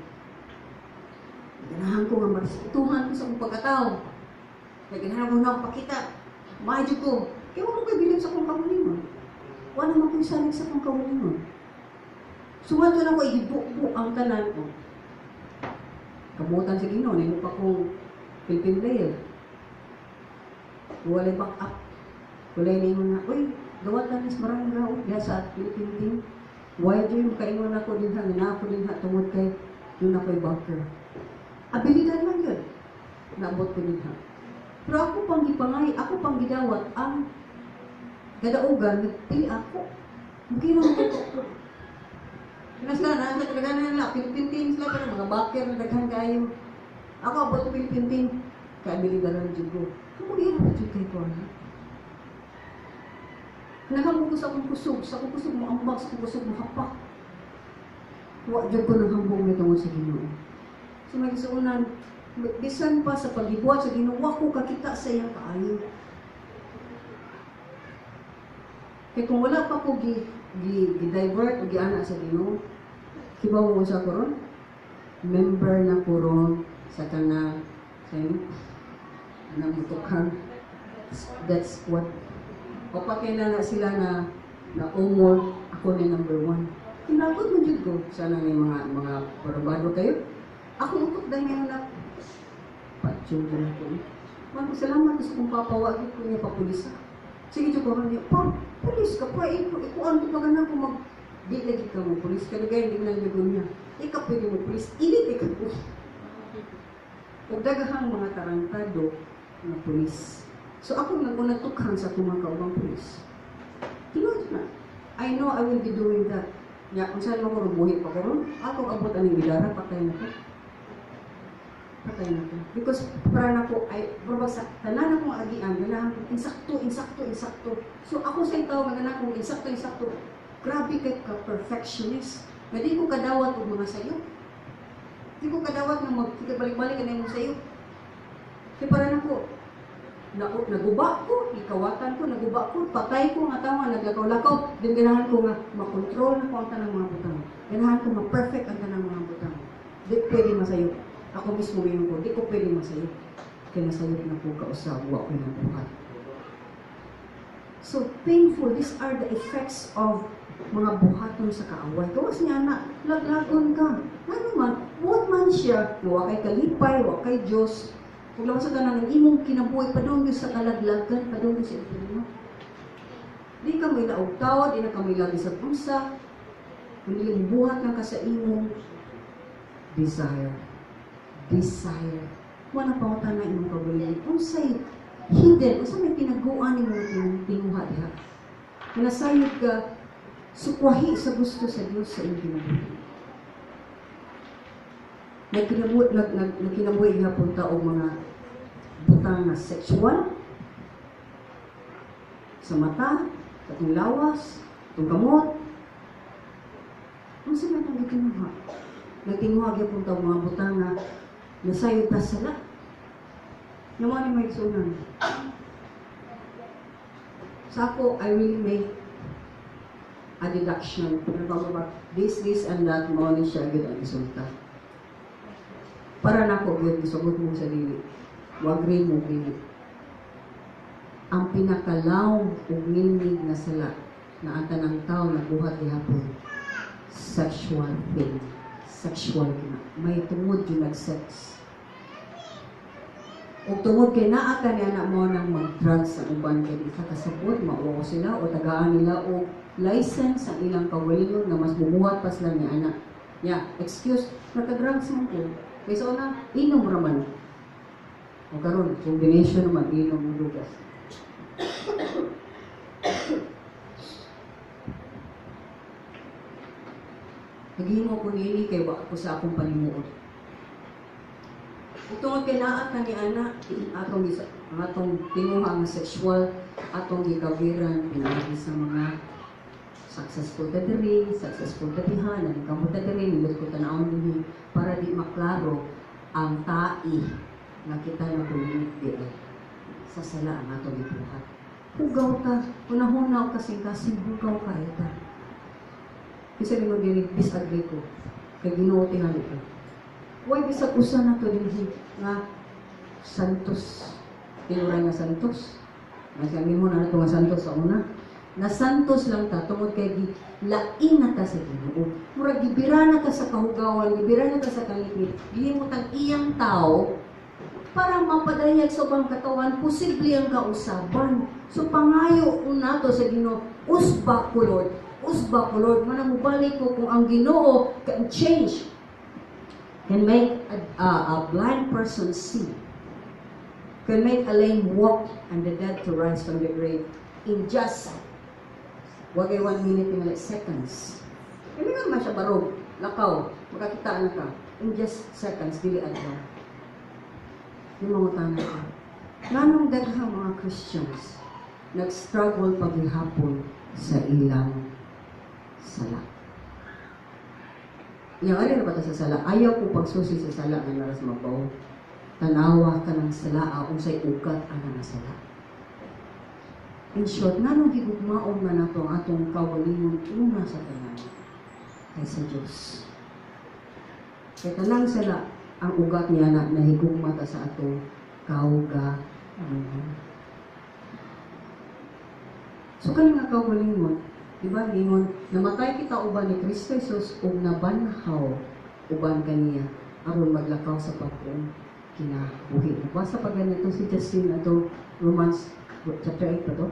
Ganahan ko nga marisituhan ko sa akong pagkatao. Kaya ganahan ko na akong pakita. Mahadyo ko. Kaya wala ko bilib sa akong kahulingon. Wala naman ko isalig sa akong kahulingon. Suwato na ko, ibubo ang tanan ko. Kabutan sa Ginoo, nino pa kong Philippine player. Walay back up. Walay ningon na, uy, gawat na nis marang raw ya sa Philippine team. Why do you makaingon ako din ha, na ako din ha, tungod kay yun ako'y bunker. Abilidad lang yun. Naabot ko din ha. Pero ako pang gipangay, ako pang gidawat, ang gadaugan, nagpili ako. Mungkin ako ko. Pinas na, nasa talaga na nila, Philippine team sila, pero mga backer, naghan kayo. Ako abot ko Philippine team, kaya abilidad lang dyan ko. Ano mag-iirap ko dyan kayo ko, ha? Nakamukos akong kusog, sa akong kusog mo ambak, sa akong kusog mo hapak. Huwag dyan ko ng hambong na tungkol sa Ginoo. So may kasuunan, bisan pa sa paghibuhat sa Ginoo, ko kakita sa iyang kaayo. Kaya kung wala pa ko gi-divert o gi-ana sa Ginoo, kibaw mo sa koron? Member na koron sa kanang, sa inyo, namutukan. That's what o pakilala sila na umor, ako na number 1. Kinagod mo dyan ko. Sana may mga parabado kayo. Ako utok dahil ngayon na patsyong dyan ako. Salamat sa kong papawagin ko niya papulisa. Sige dyan ko niya, pulis ka pa. Ikuan ko pa ganang kung di lagi ka mo pulis. Kalagay, hindi na lagon niya. Ika pwede mo pulis. Ilit ika po. Huwag dagahang mga tarantado na pulis. So ako nagunatukan sa mga kaubang pulis. Tinuod na. I know I will be doing that. Ya, kung saan mo ko rubuhi pa ko ron, ako abot ang bidara, patay na ko. Patay na ko. Because para na ko, ay, sa tanan akong agian, ganahan ko, insakto. So ako sa itaw, ganahan ko, insakto. Grabe kay ka perfectionist. Na di ko kadawat og mga sayo. Di ko kadawat na magkibalik-balik ka na yung sayo. Kaya para na ko, naguba ko, ikawatan ko, naguba ko, patay ko nga tawa, naglakaw-lakaw, din ganahan ko nga makontrol na ko ang tanang mga butang. Ganahan ko ma-perfect ang tanang mga butang. Di pwede masayo. Ako mismo ngayon ko, di ko pwede masayo. Kaya nasayot na ko kausawa ko ng buhat. So painful, these are the effects of mga buhaton sa kaaway. Kawas niya na, laglagon ka. Ano man, what man siya, wa kay kalipay, wa kay Diyos, kung lang sa tanan ng imong kinabuhi, padung sa kalaglagan, padung sa impirno. Di ka may laog tawad, di na ka may lagi sa pusa, kundi buhat lang ka sa imong desire. Wala pa ko na imong kabulian. Kung sa'y hidden, kung sa'y may tinaguan ni mong tinuha diha. Nasayod ka, sukwahi sa gusto sa Diyos sa imong kinabuhi. Nagkinabuhi hapon ta o mga butang na sexual sa mata, sa itong lawas, itong kamot. Ano sila itong nagkinuha? Nagkinuha hapon ta o mga butang na nasayod ta sala. Yung mga may sunan. Sa ako, I will make a deduction. This, and that, mo ni siya agad ang resulta. Para na ko, yun, isugot mo sa dili. Wag rin mo dili. Ang pinakalaw o nginig na sala na ang tanang tao na buhat ihapon, sexual pain. Sexual na. May tungod yung nag-sex. O tungod kay naa ka niya na mo nang mag-drugs sa uban kay di ka kasabot, mauwa sila o tagaan nila o license ang ilang kawalingon na mas bumuhat pa sila niya anak. Yeah, excuse, nagka-drugs mo ko. Kaya so na, inom raman. O karon, combination naman, inom ng lugas. Naghimo ko nili kay wa ko sa akong panimuot. Tungod kay naa ka ni ana, atong tinguha nga sexual, atong gikawiran, pinagi sa mga successful ta diri, successful ta diha, nagkamot ta diri, nilot ko tanawon dinhi para di maklaro ang tai nga kita na kulit di sa sala ang atong gibuhat. Hugaw ka, hunahunaw kasing-kasing hugaw ka ita. Bisa ni mag disagree ko, kay Ginoo tingali ko. Huwag bisag usa na to dinhi nga santos. Tinuray nga santos. Nasabi mo na ito nga santos sa una. Na santos lang ta, tungod kay lain na ta sa Ginoo. Murag gibira na ta sa kahugawan, gibira na ta sa kalipit. Gilimot ang iyang tao para mapadayag sa ubang katawan, posible ang kausaban. So pangayo nato sa Ginoo, usba ko Lord, usba ko Lord, manamubalik ko kung ang Ginoo can change, can make a blind person see, can make a lame walk and the dead to rise from the grave in just wagay 1 minute in like seconds. Hindi nga naman siya barog, lakaw, makakita na ka. In just seconds, dili adlaw. Yung mga tanong ko. Nganong daghang mga Christians nag-struggle paghihapon sa ilang sala. Yung alin na ba sa sala? Ayaw ko pagsusi sa sala na naras mabaw. Tanawa ka ng sala, kung sa'y ugat ang nga sala. In short, nganong higugmaon na nato ang atong kawalingon una sa tanan kaysa Diyos. Kaya tanang sala, ang ugat niya na nahigugmata sa atong kaugalingon. So kani nga kaugalingon, diba, lingon, namatay kita uban ni Kristo Jesus ug nabanhaw uban kaniya aron maglakaw sa pagong kinabuhi. Basta pa ganito si Justin ato Romans chapter 8 pa to?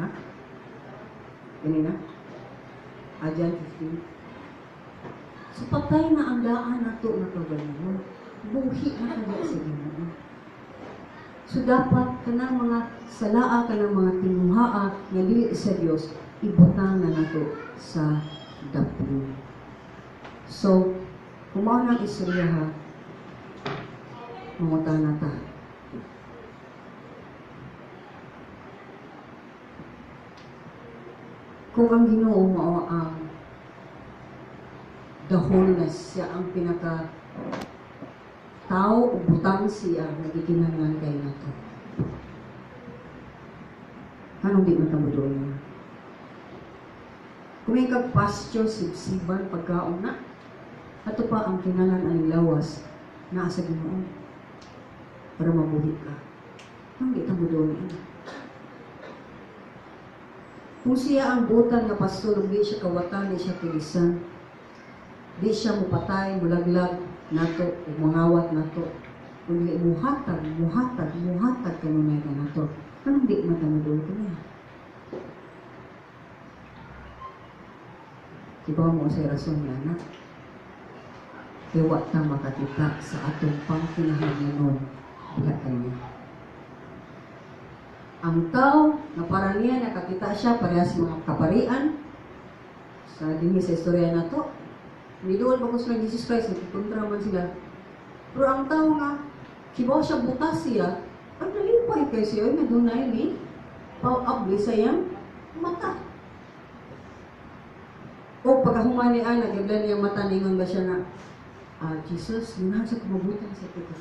Ha? Ganina? John 15. So patay na ang daan nato na kaugalingon. Buhi na kaya sa Ginoo. So dapat kanang mga salaa, kanang mga tinuhaa nga dili sa Dios ibutang na nato sa daplo. So kung mao nang istorya ha, mangutan na ta. Kung ang Ginoo mao ang the wholeness, siya ang pinaka tao o butang siya nagikinahanglan kay nato. Anong di matamudoon niya? Kung may kag-pasture, sibsiban, pagkaon na, ato pa ang kinalan ang lawas na sa Ginoo para mabuhi ka. Anong di tamudoon niya? Kung siya ang butang na pastor, di siya kawatan, di siya kilisan, di siya mupatay, mulaglag nato, umangawat nato. Kung di muhatag kanunay ka nato. Anong di matamadol ka niya? Diba mo sa rason niya na? Iwa ta makakita sa atong pangkinahanglanon diha kanya. Ang tao na para niya nakakita siya parehas mga kaparian sa dinhi sa istorya nato. Nidoon ba ko sila Jesus Christ, nagkikontra man sila. Pero ang tao nga, kibaw siya butas siya, ang nalipay kay siya, na dunay ni, pau-abli sa iyang mata. O pagkahumanian, nag-iblan niyang mata, ningon ba siya na, Jesus, ginahan sa kumabutan sa kita.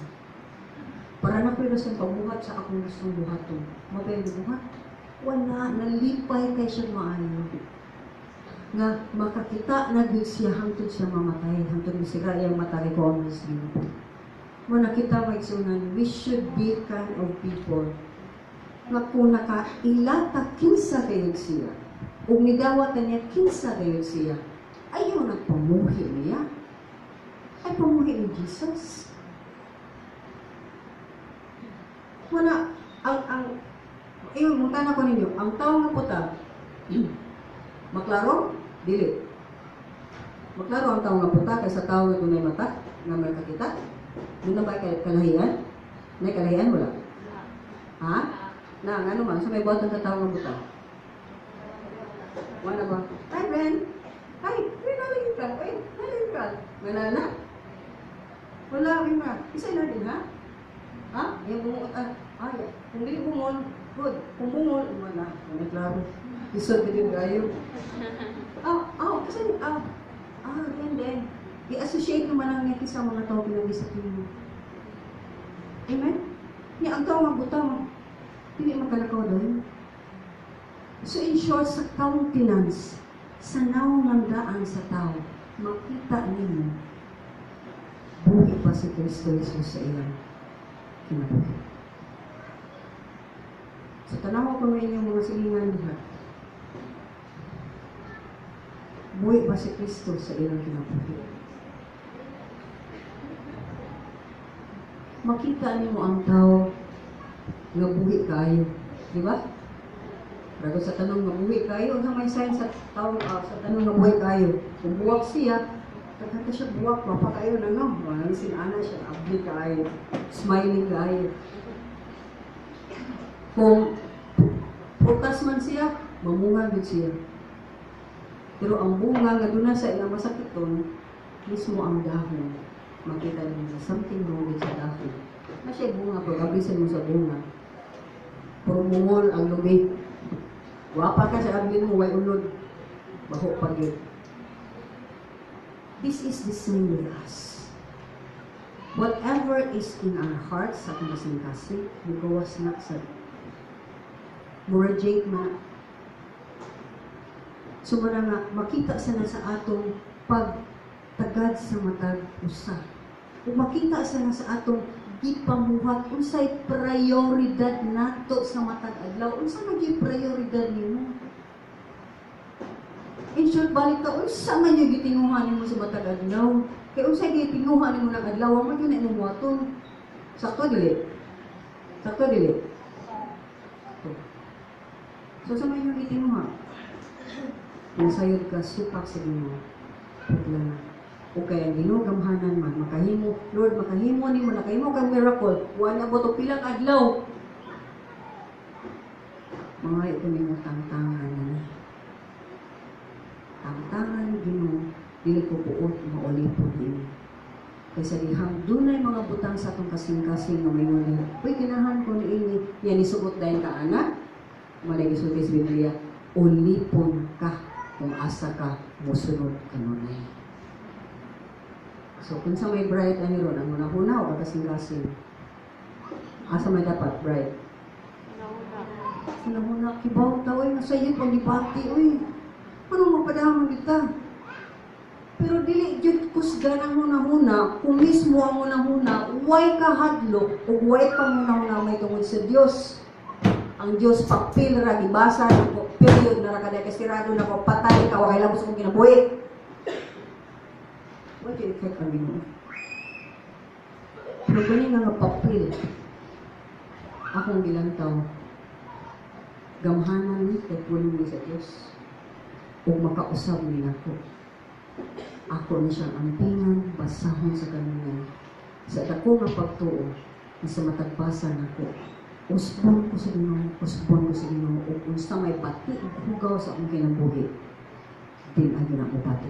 Para na pero sa pagbuhat sa akong gustong buhaton. Mabay buhat? Wala, nalipay kay siya maayo. Nga makakita na Diyos siya hangtod siya mamatay, hangtod misira yung matay ko ang Muslim. Mo nakita maigsunan, we should be kind of people nga kung nakailata kinsa kayo siya, o midawat niya kinsa kayo siya, ayaw nagpamuhi niya. Ay pamuhi ni Jesus. Wala, iyon, mutana ko ninyo, ang tao nga puta, maklaro, dili. Maklaro ang tao nga puta kaysa tao nga dunay mata, nga may kakita. Doon na ba kalahian? May kalahian wala? Ha? Na, ano man, so may buhat ang tao nga puta. Wala ba? Hi, Ben! Hi! May naligin ka! Ay, naligin ka! Manana? Wala, rin na. Isa na din, ha? Ha? Yung bumukot, ay, kung di bumon, good. Kung bumon, wala. May klaro. Isod din kayo. Kasi, then, i-associate naman ang ngeki sa mga tao pinag-isipin mo. Amen? Ang tao nga butang, hindi magkalakaw doon. So, in short, sa countenance, sa naunlandaan sa tao, makita ninyo, buhi pa si Kristo Jesus sa ilang kinabuhi. So, tanawa ko na inyong mga silingan diha. Buhi pa si Kristo sa ilang kinabuhi. makita nimo ang tao nga buhi kayo, di ba? Pero sa tanong nga buhi kayo, sa may sign sa tao sa tanong nga buhi kayo, kung buwak siya, pagkata siya buwak, mapa kayo na no, walang sinana siya, abli kayo, smiling kayo. Kung prutas man siya, mamunga gud siya. Pero ang bunga nga doon sa ilang masakiton, mismo ang dahon. Makita niyo something wrong with sa dahon. Na siya bunga, pag-abisan mo sa bunga. Puro mungol ang lumi. Wapa ka sa ablin mo, way unod. Baho pag yun. This is the same with us. Whatever is in our hearts, sa ating kasing-kasing, magawas na sa murajate man. So nga, makita sana sa atong pagtagad sa matag usa. Kung makita sana sa atong gipamuhat unsay prioridad nato sa matag adlaw, unsa naging prioridad nimo? In short, balik ka, unsa man yung gitinguhan nimo sa matag adlaw? Kaya unsay gitinguhan nimo ng adlaw, man yun na imuwaton. Sakto dili? Sakto dili? So sa man yung gitinguhan? Kung sayod ka, supak sa Ginoo. Pagla na. O kaya Ginoo, gamhanan man, makahimo, Lord, makahimo ni mo, nakahimo kang miracle, wala mo ito pilang adlaw. Mga ito ni mo tangtangan na. Tangtangan ni Ginoo, dili ko puot, mauli po din. Kaysa dihang dunay mga butang sa itong kasing-kasing na may ngunit. Uy, kinahan ko ni ini, yan isugot dahil ka, anak. Malay isugot sa Biblia, ulipon ka kung asa ka musunod kanunay. So, kung sa may bright, ano ron, ang una-una o kasing-kasing? Asa may dapat, bright? Una-una, kibaw tao, nasa iyo, pag-ibati, uy. Anong mapadaman kita? Pero dili, jud kusga ng una-una, kung mismo ang una-una, why ka hadlok, o why ka una-una may tungod sa Diyos? Ang Diyos papil ra gibasa nako period na ra kada kastirado nako patay ka wa kay labos kong kinabuhi. What do you think ang Ginoo? Pero gani nga papil akong gilantaw gamhanan ni kay pulong ni sa Diyos ug makausab ni nako. Ako ni siyang ampingan basahon sa kanunay sa dako nga pagtuo sa matagbasan nako. Usbon ko sa Ginoo, o kung sa may pati, hugaw sa akong kinabuhi, din ang ginakupati.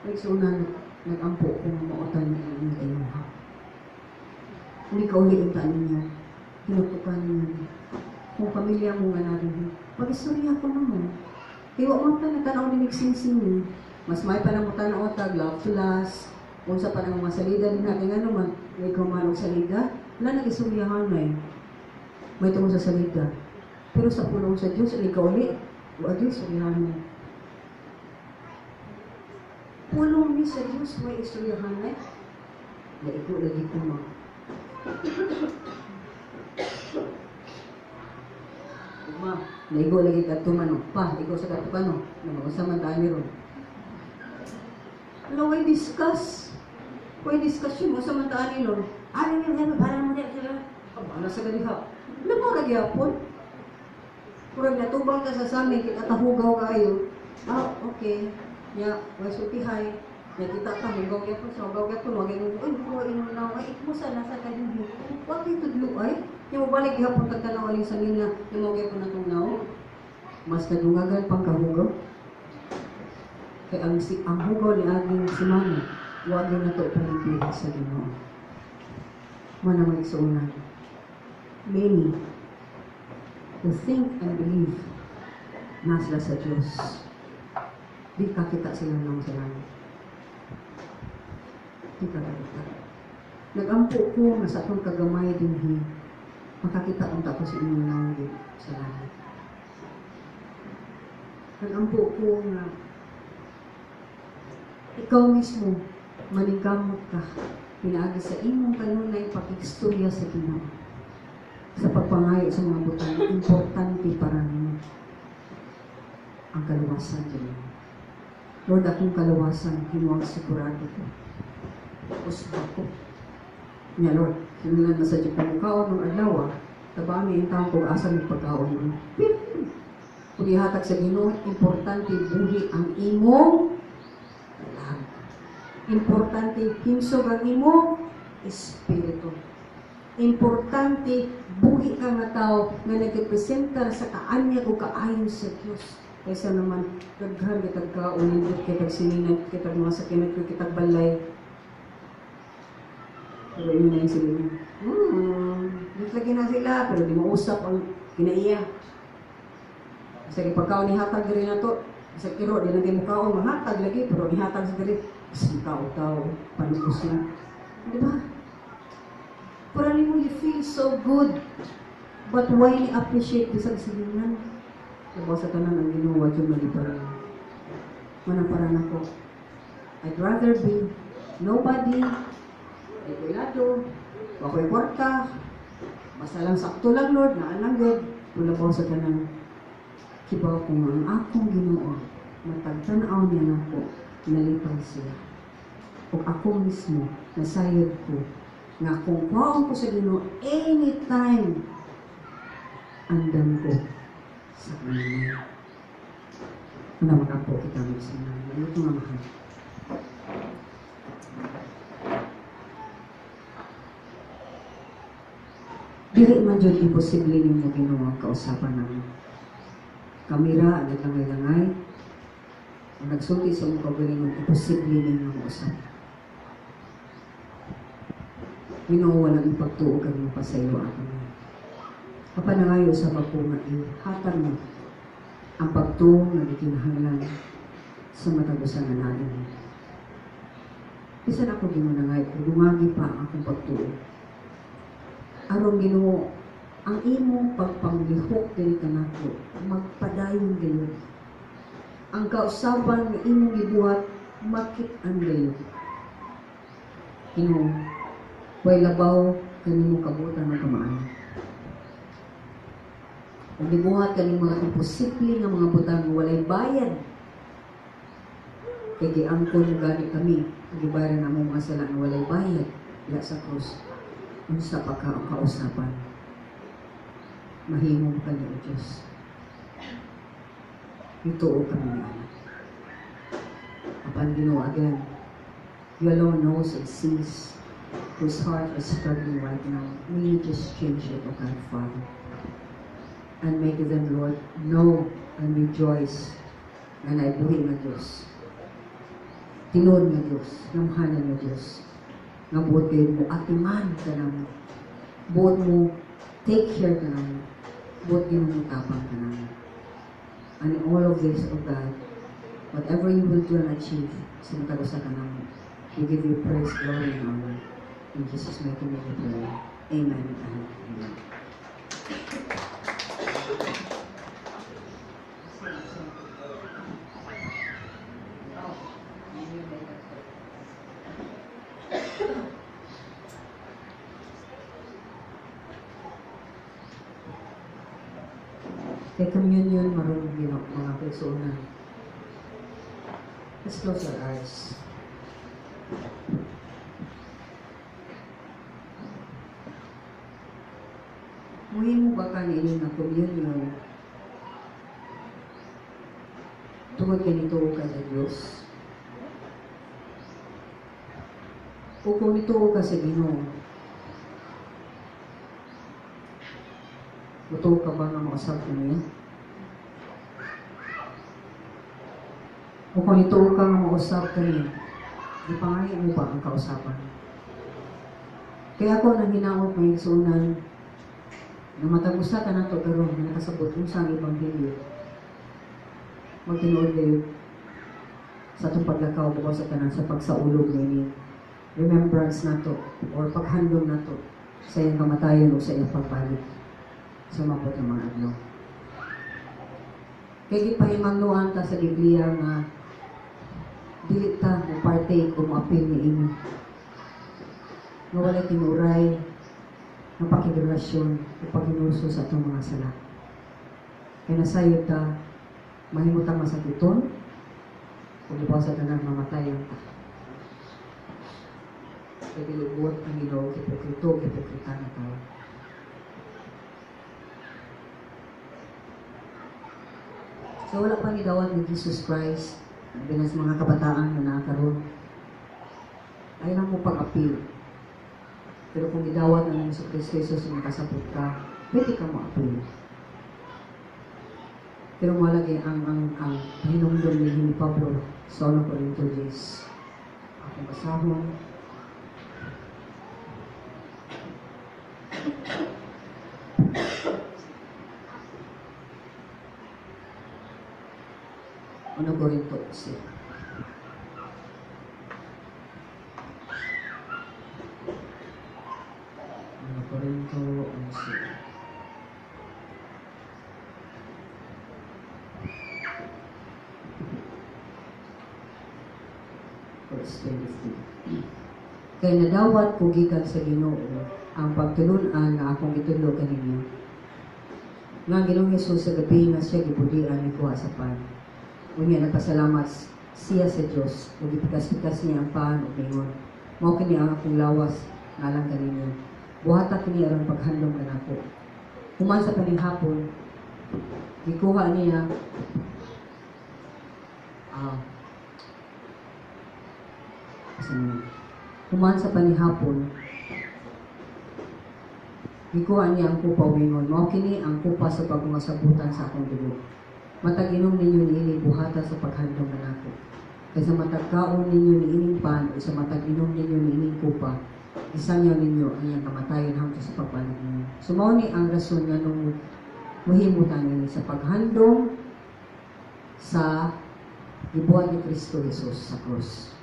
Nagsunan, nag-ampo kung mautan niya ang inyong ha. Hindi ka ulit ang niya, hinutukan niya. Kung pamilya mo nga natin, pag-istorya ko naman. Kaya wak man pa natanaw ni Migsing-sing niya. Mas may pa na mo tanaw tag, love to last, kung sa pa ng mga salida din natin, ano man, may kumanog salida, wala nag-isuryahan na eh. May tungkol sa salita. Pero sa pulong sa Diyos, ikaw ulit. Wala isuryahan na. Pulong ni sa Diyos, may isuryahan na. Naiko lagi ko mo. Ma, naigo lagi ka tumano. Pa, ikaw sa katupano. Namagusaman tayo niron. Wala, why discuss? Why discussion mo sa mantaan niron? Ano yung parang mo niya sila? Ano sa ganiha? Ano mo nagyapon? Kurang natubang ka sa samin, kitatahugaw kayo. Ah, okay. Ya, way sutihay. Ya, kita tahugaw yapon, sa hugaw yapon, wag yung, ay, kuha ino na, ay, mo sana sa kadindi. Wag yung tudlo ay. Yung mabalik yapon pagkanaw aling sa nila, yung mga yapon na itong nao. Mas nadungagan pang kahugaw. Kaya ang hugaw ni aging si Mami, wag yung nato palipihan sa Ginoo. Mana magsuunan. Many who think and believe na sila sa Diyos. Di kakita sila ng sa langit. Di kakita. Nag-ampo ko na sa atong kagamay din makakita kung tapos inyong langit sa langit. Nag-ampo ko na ikaw mismo manigamot ka pinaagi sa imong kanunay pag-istorya sa Ginoo. Sa pagpangayo sa mga butang, importante para nimo ang kaluwasan Ginoo. Lord, akong kaluwasan, himuang sigurado ko. Usba ko. Nya Lord, sinulan na sa Diyos pagkaon ng adlaw, tabaan niya yung taong kung asa may pagkaon mo. Kung ihatag sa Ginoo, importante buhi ang imong lahat. Importante hinsog ang imong espiritu. Importante buhi ka nga tao nga nagrepresenta sa kaanyag o kaayon sa Dios. Kaysa naman daghan kitag kaon nindot kitag sininag kitag mga sakinag kitag balay. Pero yun na yung sila. Naglagyan na sila, pero di mausap ang kinaiya. Sa pagkaon ni hatag rin na to, sa kiro, di naging mukhaon, mahatag lagi, pero ni hatag sa rin, kasi tao-tao, panubos na. Di ba? Parang mo, you feel so good. But why ni appreciate this ang silingan? Diba sa tanan ang ginawa dyan maliparan. Manaparan ako. I'd rather be nobody, regulado, wako'y kwarta, basta lang sakto lang, Lord, naalang God, wala ko sa tanan. Kibaw kung ang akong Ginoo, matagtanaw niya na ako, nalipay siya. O ako mismo, nasayod ko, nga kung kwaon ko sa Ginoo, anytime, andan ko sa kanya. Naman po kita mo sa mga. Ano ito nga mahal? Dili man dyan imposible ninyo ginawa kausapan namin. Kamera, ang langay-langay. Ang nagsulti sa mga kagalingon, imposible ninyo mausap. Ginoo walang ipagtuo ka mo pa sa iyo ako na. Kapanangayo sa pagpunga hatag mo ang pagtuo na ikinahanglan sa matagusan na natin. Isa na ako gimunangay kung dumagi pa ang akong pagtuo. Aron Ginoo, ang imong pagpanglihok diri kanako, magpadayon gayon. Ang kausaban nga imong gibuhat, makit-an gayon. Ginoo, way labaw kanimo kabutan ng kamaan. Kung gibuhat kanimo mga imposible nga mga butang walay bayad, kay giangkon gani kami, gibayaran na mga sala nga walay bayad, ya sa krus. Unsa pa ka ang kausapan, mahimong ka niya o Diyos. Ituo kami niya. Apan Ginoo again, you alone knows and sees whose heart is struggling right now. May you just change it, O God, Father. And make them, Lord, know and rejoice na naibuhi na Diyos. Tinood na Diyos, namhanan na Diyos. Nga buot kayo mo, atiman ka naman. Buot mo, take care ka naman. Buot ginumutapang ka naman. And in all of this, O God, whatever you will do and achieve, sinatagosa ka naman. We give you praise, glory, and honor. In Jesus' mighty name we pray. Amen and amen. Kay communion, marunong mga persona. Let's close our eyes. Muhin mo ba ka niiling na communion? Tungod ganito ka sa Diyos. O kung ito ka sa Ginoo, buto ka ba ng mausap ko niya? O kung ito ka ng mausap ka niya, ipangay mo ba ang kausapan? Kaya ako nang hinaot ng igsunan na matagusa ka na ito karoon na nakasabot kung saan Ebanghelyo. Magtinood kayo sa itong paglakaw bukas sa tanan sa pagsaulog ngayon. Remembrance na to or paghandong na to sa iyong kamatayon o sa iyong pagpalit. Sumapot ng mga adlaw. Kaya ipahimangnuan ta sa Biblia nga dili ta mo partake o mo-appeal ni ini. Nga wala tinuray ng pakigrelasyon o paginuso sa itong mga sala. Kaya nasayod ta, mahimutang masakiton o libaw sa tanan mamatayan ta. kay dili buot ang Ginoo hipokrito hipokrita na tao. So wala pa gidawat ni Jesus Christ bilang sa mga kabataan na nakaroon. Ay lang mo pag-appeal. Pero kung gidawat ng Yesu Kristo Jesus na kasapot ka, pwede ka ma-appeal. Pero malagi ang hinungdon ni Pablo sa 1 Corintios. Akong basahon. Ano Corinto siya? Ano Corinto siya? Verse 23. Kaya nadawat ko gikan sa Ginoo ang pagtulunan nga akong gitulo kaninyo. Nga Ginoong Hesus sa gabi nga siya gibudian ni kuha sa pan. Unya nagpasalamat siya sa Dios ug gipikas-pikas niya ang pan ug ingon. Mao kini ang akong lawas ngalang kaninyo. Buhata kini aron paghandom kanako. Human sa panihapon gikuha niya human sa panihapon gikuha niya ang kupa wingon. Mao kini ang kupa sa pagmasabutan sa akong dugo. Matag inom ninyo niini buhata sa paghandom kanako. Kaysa matag kaon ninyo niining pan o sa matag inom ninyo niining kupa, isanyaw ninyo ang iyang kamatayon hangtod sa pagbalik ninyo. So mao ni ang rason nga nung muhimutan ninyo sa paghandom sa gibuhat ni Kristo Jesus sa krus.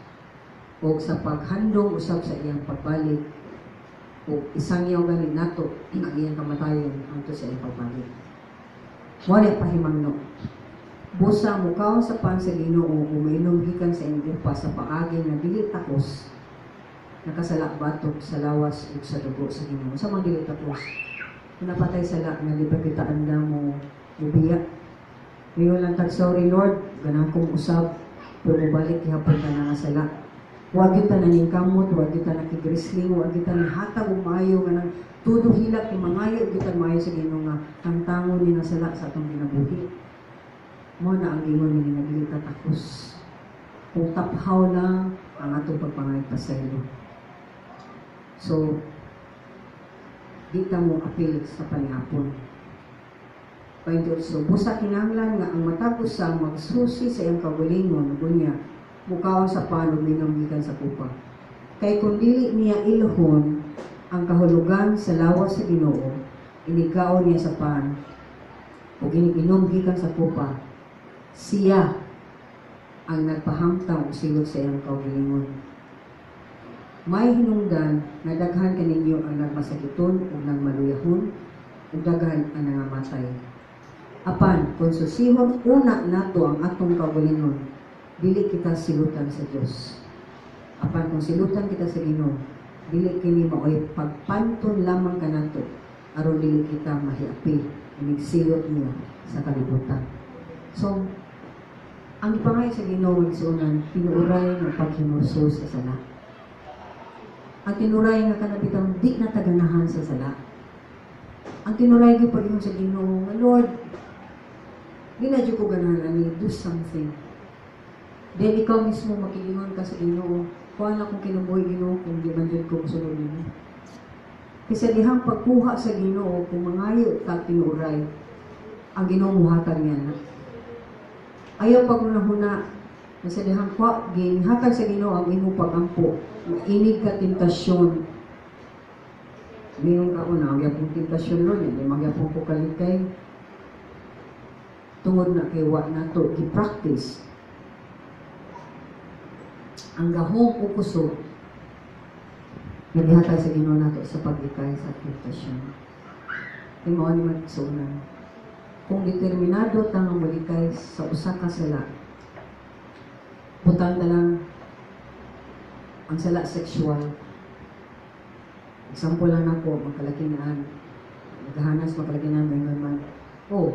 O sa paghandom usab sa iyang pagbalik o isangyaw gani nato ang iyang kamatayon hangtod sa iyang pagbalik. Mao ni pahimangno. Busa mo kaon sa pan sa Ginoo o mainom gikan sa inyong pa sa paagi na dili takos nakasala batok sa lawas ug sa dugo sa Ginoo. Sa mga dili takos napatay sala nga di pa kita anda mo mubiya. Ngayon lang tag sorry Lord, ganang kong usab pero mubalik gihapon ka na nga sala. Huwag kita naningkamot, huwag kita nakigrisling, huwag kita nahatag o maayo nga nang tudo hilak yung mangayo kita maayo sa Ginoo nga ang tangon ni nasala sa atong ginabuhi. Mo na ang ingon ni nga dili tatakos. Kung taphaw lang ang atong pagpangayag pasaylo. So di ta mo apil sa panihapon. So busa kinahanglan nga ang matapos sa magsusi sa iyang kaugalingon gunya mukaon sa panog minom gikan sa kupa. Kay kung dili niya iluhon ang kahulugan sa lawas sa Ginoo, inikaon niya sa pan o giniinom gikan sa kupa, siya ang nagpahamtang o silot sa iyang kaugalingon. May hinungdan na daghan kaninyo ang nagmasakiton o nagmaluyahon o daghan ang nangamatay. Apan, kung susihon una nato ang atong kaugalingon, dili kita silutan sa Dios. Apan kung silutan kita sa Ginoo, dili kini maoy pagpanton lamang kanato aron dili kita mahiapi inigsilot niya sa kalibutan. So, ang pangay sa Ginoo igsuonan tinuray ng paghinulso sa sala. Ang tinuray nga kanabitang di na taganahan sa sala. Ang tinuray gyud pag sa Ginoo nga Lord, di na jud ko ganahan ani do something. Then ikaw mismo makiingon ka sa Ginoo, kuan akong kinubuhi Ginoo kung di man jud ko mosunod nimo. Kasi dihang pagkuha sa Ginoo kung mangayo ta tinuray, ang Ginoo muhatag niya na. Ayaw paghuna-huna na sa dihang kwa ginhatag sa Ginoo ang imong pagampo. Inig ka tentasyon. Mingon ka una, magyapong tentasyon Lord, hindi magyapong ko kalikay. Tungod na kay wa nato gi-practice ang gahong o kusog naghatag sa Ginoo nato sa paglikay sa tentasyon. Kaya mao ni magsunan. Kung determinado tang malikay sa usa ka sala, butang na lang ang sala sexual. Example lang ako, magkalakinaan. Naghahanas, magkalakinaan, may man. Oh,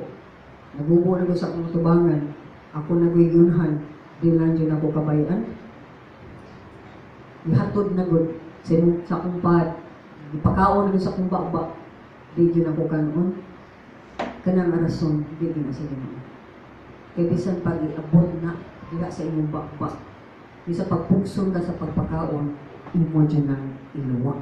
nabubuo na ko sa akong tubangan. Ako nagwiyunhan. Di lang dyan ako kabayan. Ihatod na good. sa kumpat, ipakaon ko sa kumbak-bak, di yun ako kanon, kanang arason, di yun na sa Ginoo. Kaya bisan pag iabot na, diha sa imong bakbak, bisa pagpugson ka sa pagpakaon, imo dyan ng iluwa.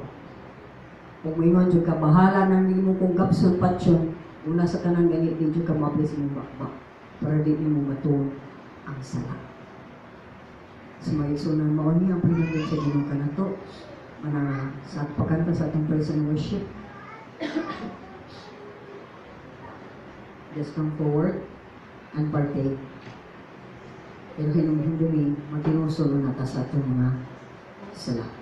Kung maingon dyan ka, bahala nang di mo kung gapson patsyon, una sa kanang ganit, di dyan ka mablis imong bakbak, para di mo matuon ang sala. So may isunan mo niya ang pinagin sa Ginoo ka na to, sa pagkanta sa atong praise and worship. Just come forward and partake. Pero hinumdumi, magtinuso na ta sa atong mga sala.